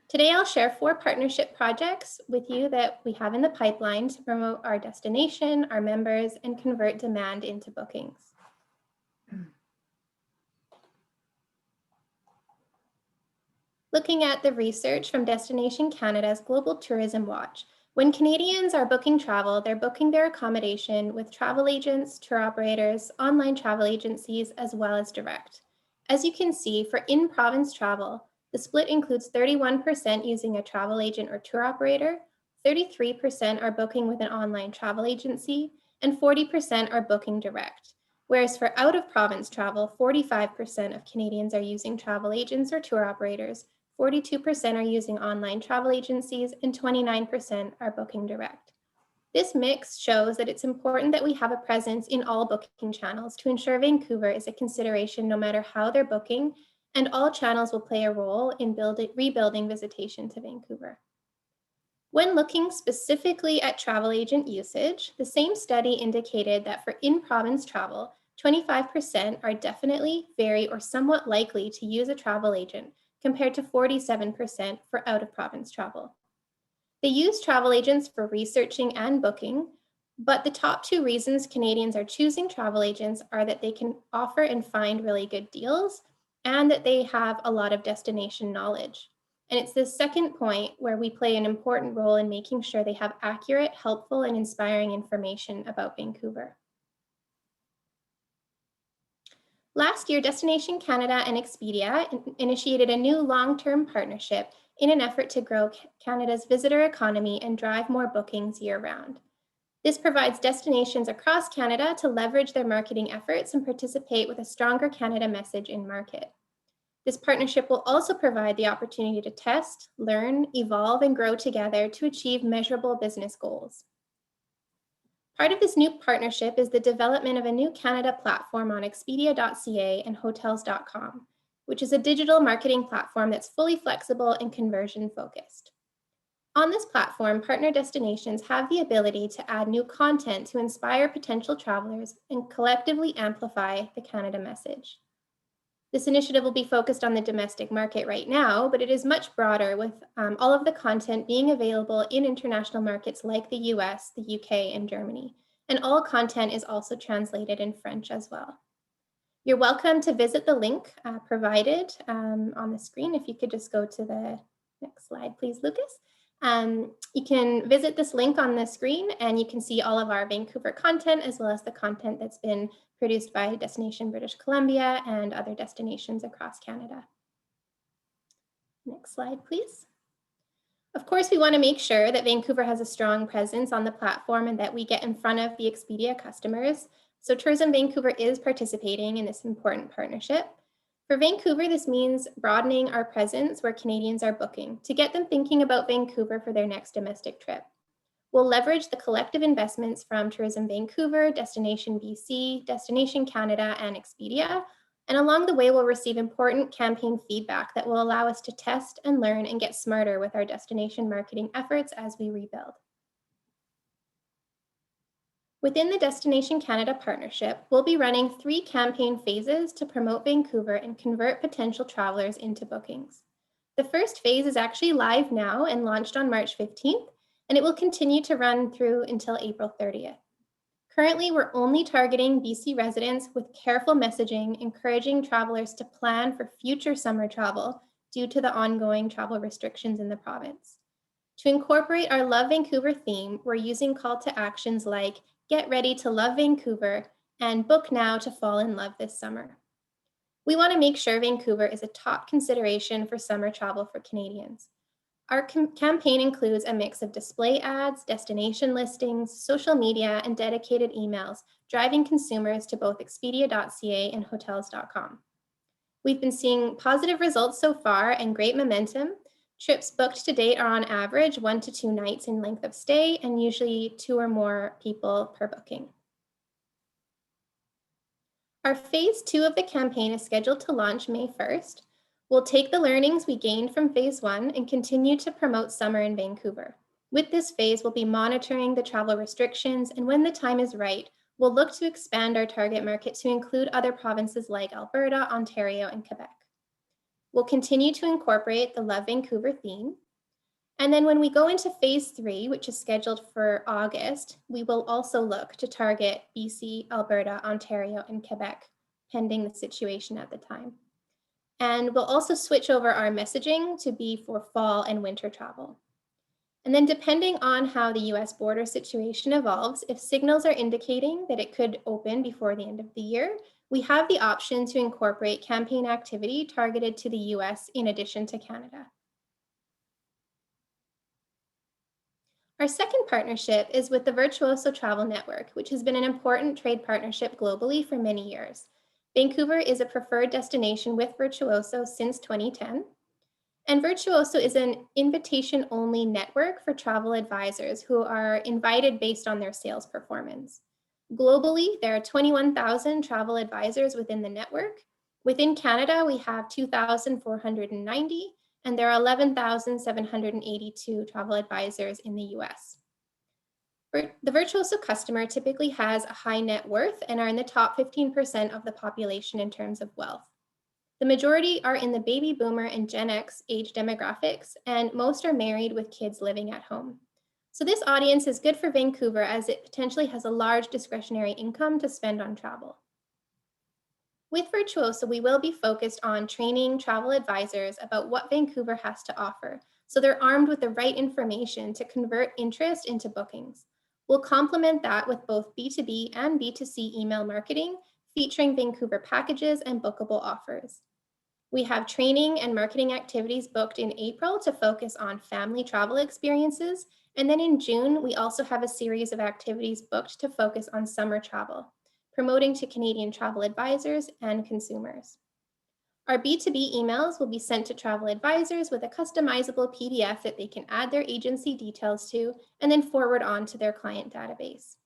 Today, I'll share 4 partnership projects with you that we have in the pipeline to promote our destination, our members, and convert demand into bookings. Looking at the research from Destination Canada's Global Tourism Watch, when Canadians are booking travel, they're booking their accommodation with travel agents, tour operators, online travel agencies, as well as direct. As you can see, for in-province travel, the split includes 31% using a travel agent or tour operator, 33% are booking with an online travel agency, and 40% are booking direct. Whereas for out-of-province travel, 45% of Canadians are using travel agents or tour operators, 42% are using online travel agencies, and 29% are booking direct. This mix shows that it's important that we have a presence in all booking channels to ensure Vancouver is a consideration no matter how they're booking, and all channels will play a role in rebuilding visitation to Vancouver. When looking specifically at travel agent usage, the same study indicated that for in-province travel, 25% are definitely, very, or somewhat likely to use a travel agent, compared to 47% for out-of-province travel. They use travel agents for researching and booking, but the top two reasons Canadians are choosing travel agents are that they can offer and find really good deals and that they have a lot of destination knowledge. And it's this second point where we play an important role in making sure they have accurate, helpful, and inspiring information about Vancouver. Last year, Destination Canada and Expedia initiated a new long-term partnership in an effort to grow Canada's visitor economy and drive more bookings year-round. This provides destinations across Canada to leverage their marketing efforts and participate with a stronger Canada message in market. This partnership will also provide the opportunity to test, learn, evolve, and grow together to achieve measurable business goals. Part of this new partnership is the development of a new Canada platform on expedia.ca and hotels.com, which is a digital marketing platform that's fully flexible and conversion focused. On this platform, partner destinations have the ability to add new content to inspire potential travelers and collectively amplify the Canada message. This initiative will be focused on the domestic market right now, but it is much broader, with all of the content being available in international markets like the US, the UK, and Germany. And all content is also translated in French as well. You're welcome to visit the link provided on the screen. If you could just go to the next slide, please, Lucas. You can visit this link on the screen and you can see all of our Vancouver content as well as the content that's been produced by Destination British Columbia and other destinations across Canada. Next slide, please. Of course, we want to make sure that Vancouver has a strong presence on the platform and that we get in front of the Expedia customers. So Tourism Vancouver is participating in this important partnership. For Vancouver, this means broadening our presence where Canadians are booking to get them thinking about Vancouver for their next domestic trip. We'll leverage the collective investments from Tourism Vancouver, Destination BC, Destination Canada, and Expedia. And along the way, we'll receive important campaign feedback that will allow us to test and learn and get smarter with our destination marketing efforts as we rebuild. Within the Destination Canada partnership, we'll be running 3 campaign phases to promote Vancouver and convert potential travelers into bookings. The first phase is actually live now and launched on March 15th, and it will continue to run through until April 30th. Currently, we're only targeting BC residents with careful messaging, encouraging travelers to plan for future summer travel due to the ongoing travel restrictions in the province. To incorporate our Love Vancouver theme, we're using call to actions like "Get ready to love Vancouver" and "Book now to fall in love this summer." We want to make sure Vancouver is a top consideration for summer travel for Canadians. Our campaign includes a mix of display ads, destination listings, social media, and dedicated emails, driving consumers to both expedia.ca and hotels.com. We've been seeing positive results so far and great momentum. Trips booked to date are on average 1 to 2 nights in length of stay and usually 2 or more people per booking. Our phase 2 of the campaign is scheduled to launch May 1st. We'll take the learnings we gained from phase 1 and continue to promote summer in Vancouver. With this phase, we'll be monitoring the travel restrictions, and when the time is right, we'll look to expand our target market to include other provinces like Alberta, Ontario, and Quebec. We'll continue to incorporate the Love Vancouver theme. And then when we go into phase 3, which is scheduled for August, we will also look to target BC, Alberta, Ontario, and Quebec, pending the situation at the time. And we'll also switch over our messaging to be for fall and winter travel. And then depending on how the US border situation evolves, if signals are indicating that it could open before the end of the year, we have the option to incorporate campaign activity targeted to the US in addition to Canada. Our second partnership is with the Virtuoso Travel Network, which has been an important trade partnership globally for many years. Vancouver is a preferred destination with Virtuoso since 2010. And Virtuoso is an invitation-only network for travel advisors who are invited based on their sales performance. Globally, there are 21,000 travel advisors within the network. Within Canada, we have 2,490, and there are 11,782 travel advisors in the US. The Virtuoso customer typically has a high net worth and are in the top 15% of the population in terms of wealth. The majority are in the baby boomer and Gen X age demographics, and most are married with kids living at home. So this audience is good for Vancouver as it potentially has a large discretionary income to spend on travel. With Virtuoso, we will be focused on training travel advisors about what Vancouver has to offer, so they're armed with the right information to convert interest into bookings. We'll complement that with both B2B and B2C email marketing, featuring Vancouver packages and bookable offers. We have training and marketing activities booked in April to focus on family travel experiences, and then in June, we also have a series of activities booked to focus on summer travel, promoting to Canadian travel advisors and consumers. Our B2B emails will be sent to travel advisors with a customizable PDF that they can add their agency details to and then forward on to their client database.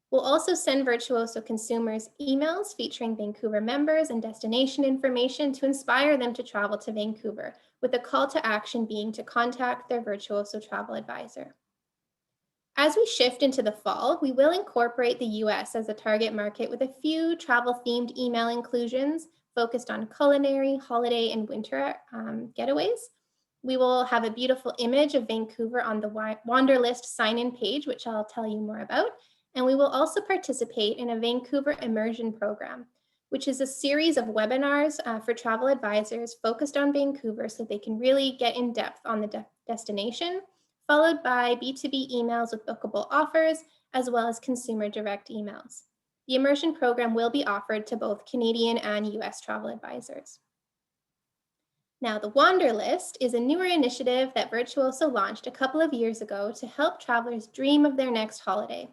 We'll also send Virtuoso consumers emails featuring Vancouver members and destination information to inspire them to travel to Vancouver, with a call to action being to contact their Virtuoso travel advisor. As we shift into the fall, we will incorporate the US as a target market with a few travel-themed email inclusions focused on culinary, holiday, and winter getaways. We will have a beautiful image of Vancouver on the Wanderlist sign-in page, which I'll tell you more about. And we will also participate in a Vancouver immersion program, which is a series of webinars for travel advisors focused on Vancouver so they can really get in depth on the destination, followed by B2B emails with bookable offers, as well as consumer direct emails. The immersion program will be offered to both Canadian and US travel advisors. Now, the Wanderlist is a newer initiative that Virtuoso launched a couple of years ago to help travelers dream of their next holiday.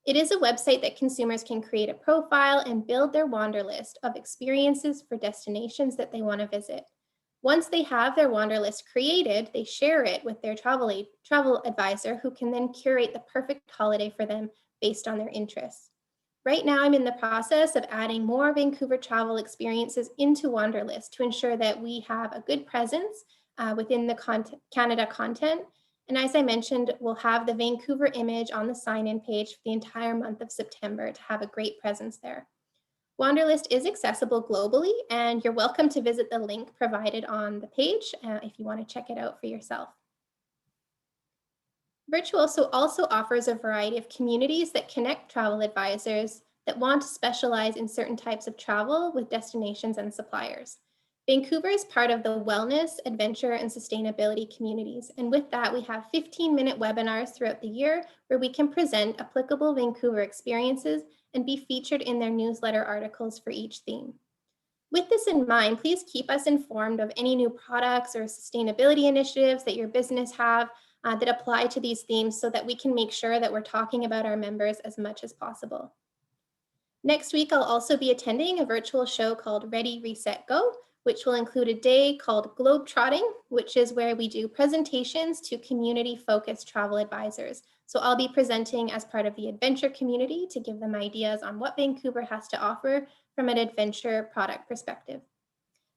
It is a website that consumers can create a profile and build their Wanderlist of experiences for destinations that they want to visit. Once they have their Wanderlist created, they share it with their travel advisor, who can then curate the perfect holiday for them based on their interests. Right now, I'm in the process of adding more Vancouver travel experiences into Wanderlist to ensure that we have a good presence within the Canada content. And as I mentioned, we'll have the Vancouver image on the sign-in page for the entire month of September to have a great presence there. Wanderlist is accessible globally, and you're welcome to visit the link provided on the page if you want to check it out for yourself. Virtuoso also offers a variety of communities that connect travel advisors that want to specialize in certain types of travel with destinations and suppliers. Vancouver is part of the wellness, adventure, and sustainability communities. And with that, we have 15-minute webinars throughout the year where we can present applicable Vancouver experiences and be featured in their newsletter articles for each theme. With this in mind, please keep us informed of any new products or sustainability initiatives that your business have that apply to these themes so that we can make sure that we're talking about our members as much as possible. Next week, I'll also be attending a virtual show called Ready, Reset, Go, which will include a day called Globetrotting, which is where we do presentations to community-focused travel advisors. So I'll be presenting as part of the adventure community to give them ideas on what Vancouver has to offer from an adventure product perspective.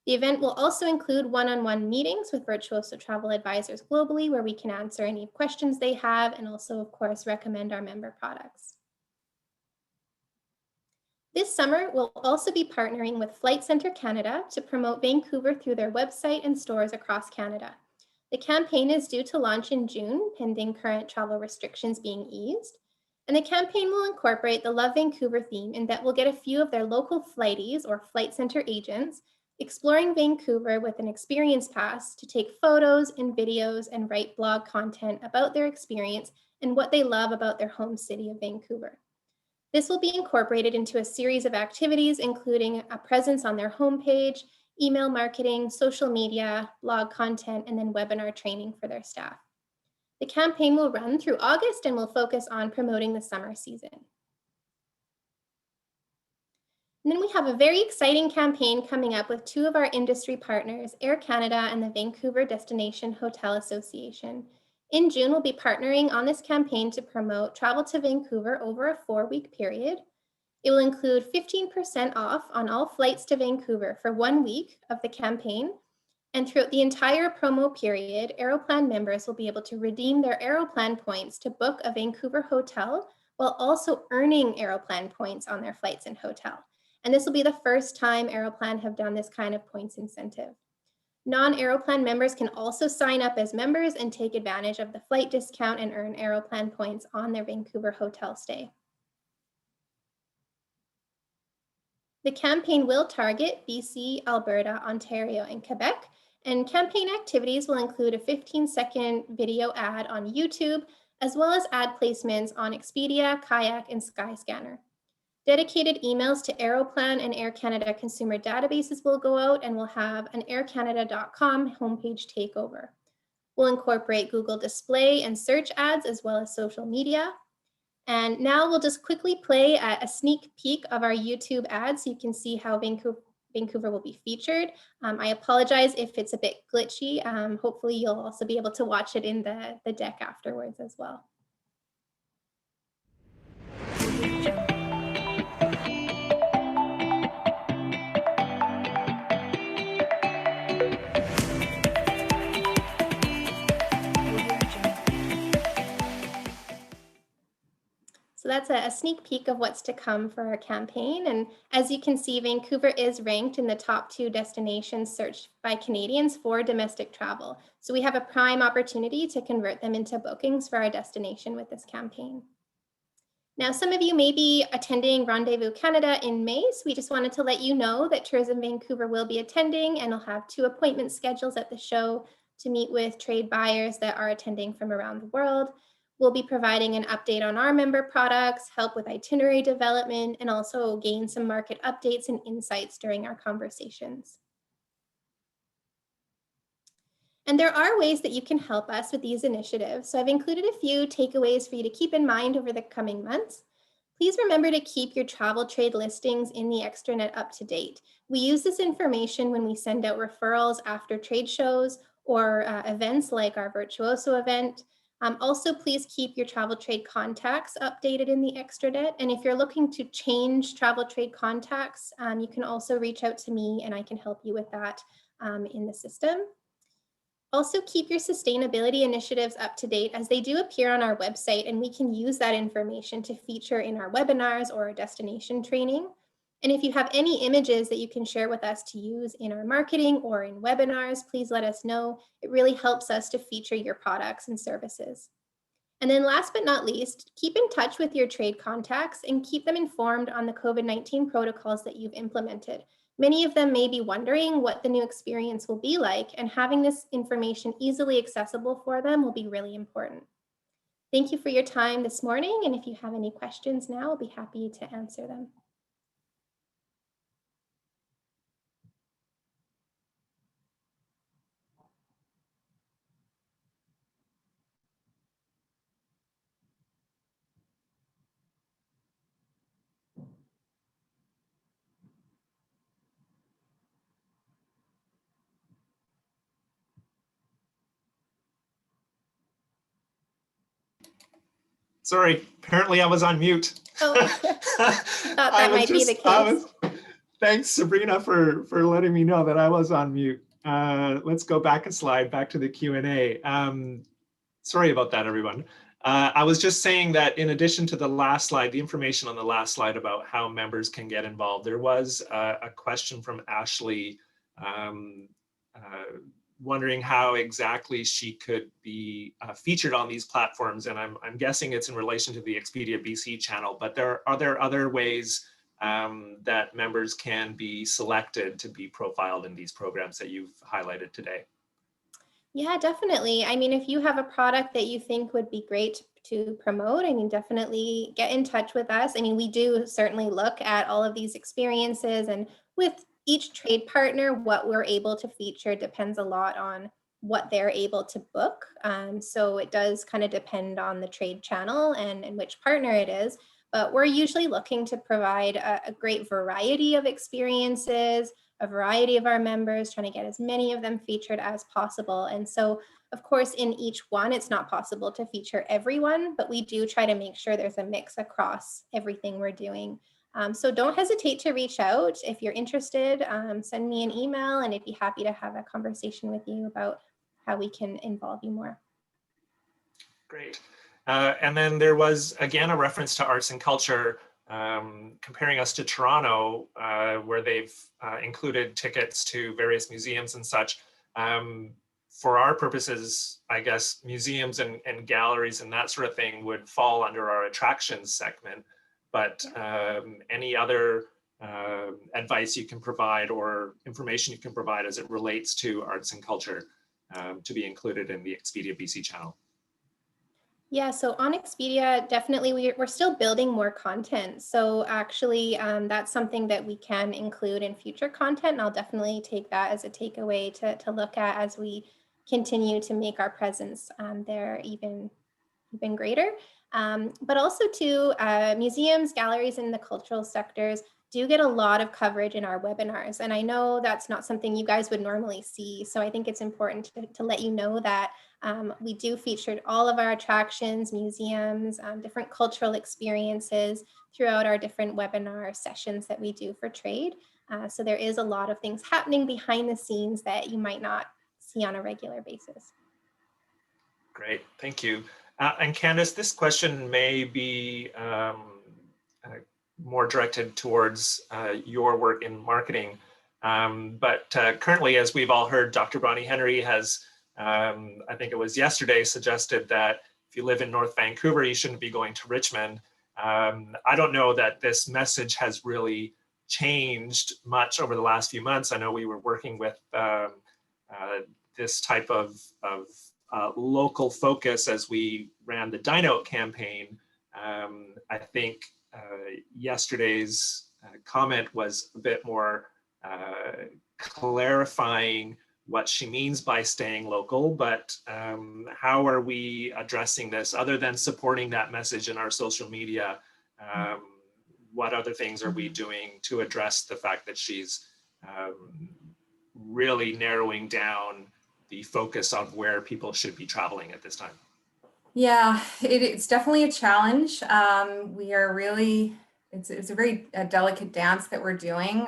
The event will also include one-on-one meetings with Virtuoso travel advisors globally, where we can answer any questions they have and also, of course, recommend our member products. This summer, we'll also be partnering with Flight Centre Canada to promote Vancouver through their website and stores across Canada. The campaign is due to launch in June, pending current travel restrictions being eased. And the campaign will incorporate the Love Vancouver theme in that we'll get a few of their local flighties or Flight Centre agents exploring Vancouver with an experience pass to take photos and videos and write blog content about their experience and what they love about their home city of Vancouver. This will be incorporated into a series of activities, including a presence on their homepage, email marketing, social media, blog content, and then webinar training for their staff. The campaign will run through August and will focus on promoting the summer season. And then we have a very exciting campaign coming up with two of our industry partners, Air Canada and the Vancouver Destination Hotel Association. In June, we'll be partnering on this campaign to promote travel to Vancouver over a 4-week period. It will include 15% off on all flights to Vancouver for 1 week of the campaign. And throughout the entire promo period, Aeroplan members will be able to redeem their Aeroplan points to book a Vancouver hotel while also earning Aeroplan points on their flights and hotel. And this will be the first time Aeroplan have done this kind of points incentive. Non-Aeroplan members can also sign up as members and take advantage of the flight discount and earn Aeroplan points on their Vancouver hotel stay. The campaign will target BC, Alberta, Ontario, and Quebec, and campaign activities will include a 15-second video ad on YouTube, as well as ad placements on Expedia, Kayak, and Skyscanner. Dedicated emails to Aeroplan and Air Canada consumer databases will go out, and we'll have an aircanada.com homepage takeover. We'll incorporate Google Display and search ads, as well as social media. And now we'll just quickly play a sneak peek of our YouTube ad so you can see how Vancouver will be featured. I apologize if it's a bit glitchy. Hopefully you'll also be able to watch it in the deck afterwards as well. So that's a sneak peek of what's to come for our campaign. And as you can see, Vancouver is ranked in the top 2 destinations searched by Canadians for domestic travel. So we have a prime opportunity to convert them into bookings for our destination with this campaign. Now, some of you may be attending Rendezvous Canada in May, so we just wanted to let you know that Tourism Vancouver will be attending, and I'll have 2 appointment schedules at the show to meet with trade buyers that are attending from around the world. We'll be providing an update on our member products, help with itinerary development, and also gain some market updates and insights during our conversations. And there are ways that you can help us with these initiatives. So I've included a few takeaways for you to keep in mind over the coming months. Please remember to keep your travel trade listings in the extranet up to date. We use this information when we send out referrals after trade shows or events like our Virtuoso event. Also, please keep your travel trade contacts updated in the extranet. And if you're looking to change travel trade contacts, you can also reach out to me and I can help you with that in the system. Also, keep your sustainability initiatives up to date as they do appear on our website, and we can use that information to feature in our webinars or our destination training. And if you have any images that you can share with us to use in our marketing or in webinars, please let us know. It really helps us to feature your products and services. And then last but not least, keep in touch with your trade contacts and keep them informed on the COVID-19 protocols that you've implemented. Many of them may be wondering what the new experience will be like, and having this information easily accessible for them will be really important. Thank you for your time this morning, and if you have any questions now, I'll be happy to answer them. Sorry, apparently I was on mute. Oh, thought that might be the case. Thanks, Sabrina, for letting me know that I was on mute. Let's go back a slide, back to the Q&A. Sorry about that, everyone. I was just saying that in addition to the last slide, the information on the last slide about how members can get involved, there was a question from Ashley wondering how exactly she could be featured on these platforms. And I'm guessing it's in relation to the Expedia BC channel, but are there other ways that members can be selected to be profiled in these programs that you've highlighted today? Yeah, definitely. I mean, if you have a product that you think would be great to promote, I mean, definitely get in touch with us. I mean, we do certainly look at all of these experiences, and with each trade partner, what we're able to feature depends a lot on what they're able to book. So it does kind of depend on the trade channel and which partner it is. But we're usually looking to provide a great variety of experiences, a variety of our members, trying to get as many of them featured as possible. And so, of course, in each one, it's not possible to feature everyone, but we do try to make sure there's a mix across everything we're doing. So don't hesitate to reach out. If you're interested, send me an email and I'd be happy to have a conversation with you about how we can involve you more. Great. And then there was, again, a reference to arts and culture. comparing us to Toronto, where they've included tickets to various museums and such. For our purposes, I guess museums and galleries and that sort of thing would fall under our attractions segment. But any other advice you can provide or information you can provide as it relates to arts and culture to be included in the Expedia BC channel? Yeah, so on Expedia, definitely we're still building more content. So actually, that's something that we can include in future content. And I'll definitely take that as a takeaway to look at as we continue to make our presence there even greater. But also too, museums, galleries, and the cultural sectors do get a lot of coverage in our webinars. And I know that's not something you guys would normally see. So I think it's important to let you know that we do feature all of our attractions, museums, different cultural experiences throughout our different webinar sessions that we do for trade. So there is a lot of things happening behind the scenes that you might not see on a regular basis. Great, thank you. And Candace, this question may be more directed towards your work in marketing. But currently, as we've all heard, Dr. Bonnie Henry has, I think it was yesterday, suggested that if you live in North Vancouver, you shouldn't be going to Richmond. I don't know that this message has really changed much over the last few months. I know we were working with this type of local focus as we ran the Dine Out campaign. I think yesterday's comment was a bit more clarifying what she means by staying local, but how are we addressing this other than supporting that message in our social media? What other things are we doing to address the fact that she's really narrowing down the focus of where people should be traveling at this time? Yeah, it's definitely a challenge. We are really, it's a very delicate dance that we're doing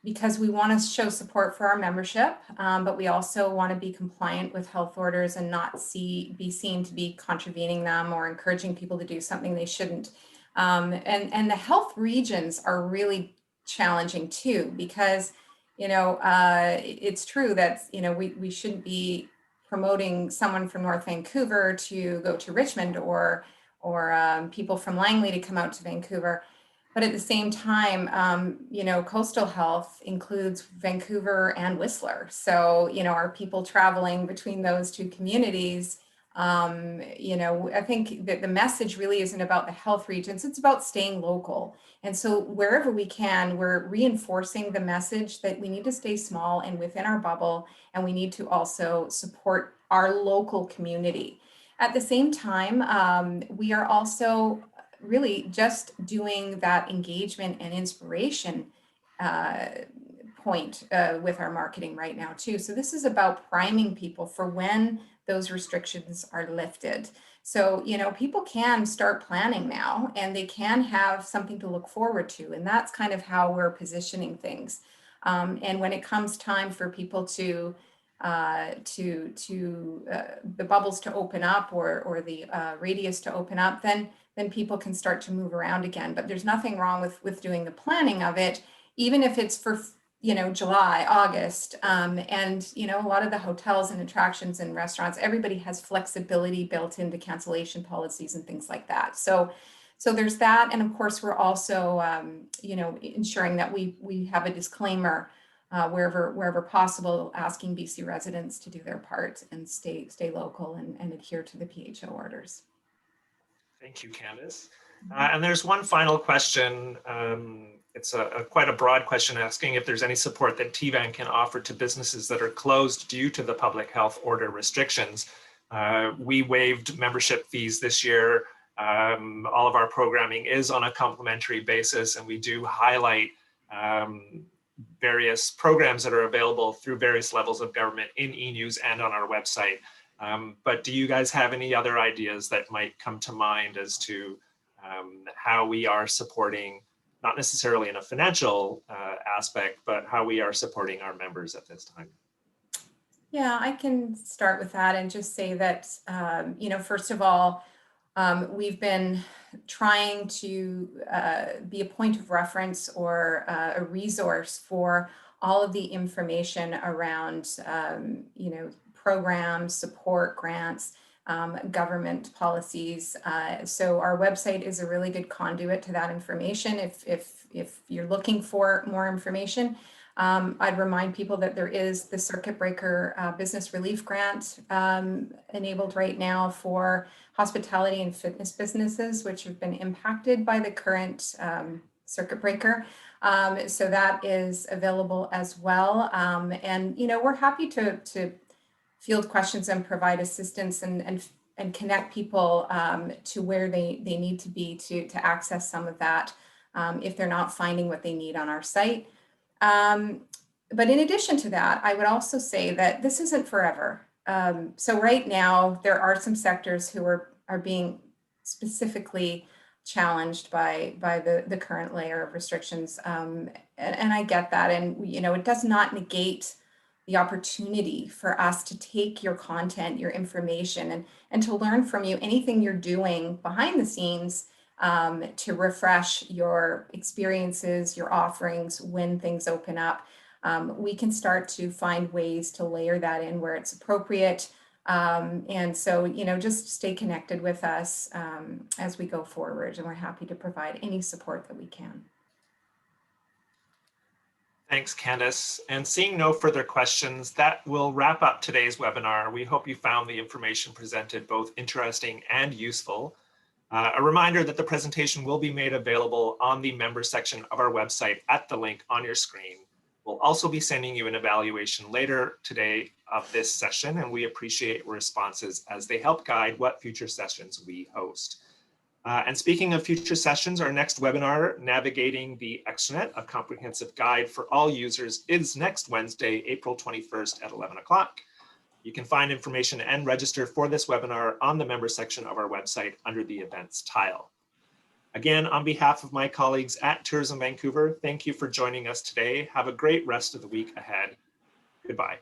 because we want to show support for our membership, but we also want to be compliant with health orders and not be seen to be contravening them or encouraging people to do something they shouldn't. And the health regions are really challenging too, because it's true that we shouldn't be promoting someone from North Vancouver to go to Richmond or people from Langley to come out to Vancouver. But at the same time, coastal health includes Vancouver and Whistler. So, are people traveling between those two communities? I think that the message really isn't about the health regions, it's about staying local. And so wherever we can, we're reinforcing the message that we need to stay small and within our bubble, and we need to also support our local community. At the same time, we are also really just doing that engagement and inspiration point with our marketing right now too. So this is about priming people for when those restrictions are lifted. So, people can start planning now and they can have something to look forward to. And that's kind of how we're positioning things. And when it comes time for people to the bubbles to open up or the radius to open up, then people can start to move around again. But there's nothing wrong with doing the planning of it, even if it's for July, August, and a lot of the hotels and attractions and restaurants, everybody has flexibility built into cancellation policies and things like that. So there's that, and of course we're also ensuring that we have a disclaimer wherever possible, asking BC residents to do their part and stay local and adhere to the PHO orders. Thank you, Candace. And there's one final question. It's quite a broad question asking if there's any support that TVAN can offer to businesses that are closed due to the public health order restrictions. We waived membership fees this year. All of our programming is on a complimentary basis, and we do highlight various programs that are available through various levels of government in e-news and on our website. But do you guys have any other ideas that might come to mind as to how we are supporting, not necessarily in a financial aspect, but how we are supporting our members at this time? Yeah, I can start with that and just say that, first of all, We've been trying to be a point of reference or a resource for all of the information around, programs, support, grants, government policies. So our website is a really good conduit to that information. If you're looking for more information, I'd remind people that there is the Circuit Breaker Business Relief Grant enabled right now for hospitality and fitness businesses, which have been impacted by the current circuit breaker. So that is available as well. And, we're happy to field questions and provide assistance and connect people to where they need to be to access some of that if they're not finding what they need on our site. But in addition to that, I would also say that this isn't forever. So right now, there are some sectors who are being specifically challenged by the current layer of restrictions. And I get that. And, it does not negate the opportunity for us to take your content, your information, and to learn from you anything you're doing behind the scenes to refresh your experiences, your offerings when things open up. We can start to find ways to layer that in where it's appropriate. And so, just stay connected with us as we go forward, and we're happy to provide any support that we can. Thanks, Candace. And seeing no further questions, that will wrap up today's webinar. We hope you found the information presented both interesting and useful. A reminder that the presentation will be made available on the member section of our website at the link on your screen. We'll also be sending you an evaluation later today of this session, and we appreciate your responses as they help guide what future sessions we host. And speaking of future sessions, our next webinar, Navigating the Extranet, a comprehensive guide for all users, is next Wednesday, April 21st at 11 o'clock. You can find information and register for this webinar on the member section of our website under the events tile. Again, on behalf of my colleagues at Tourism Vancouver, thank you for joining us today. Have a great rest of the week ahead. Goodbye.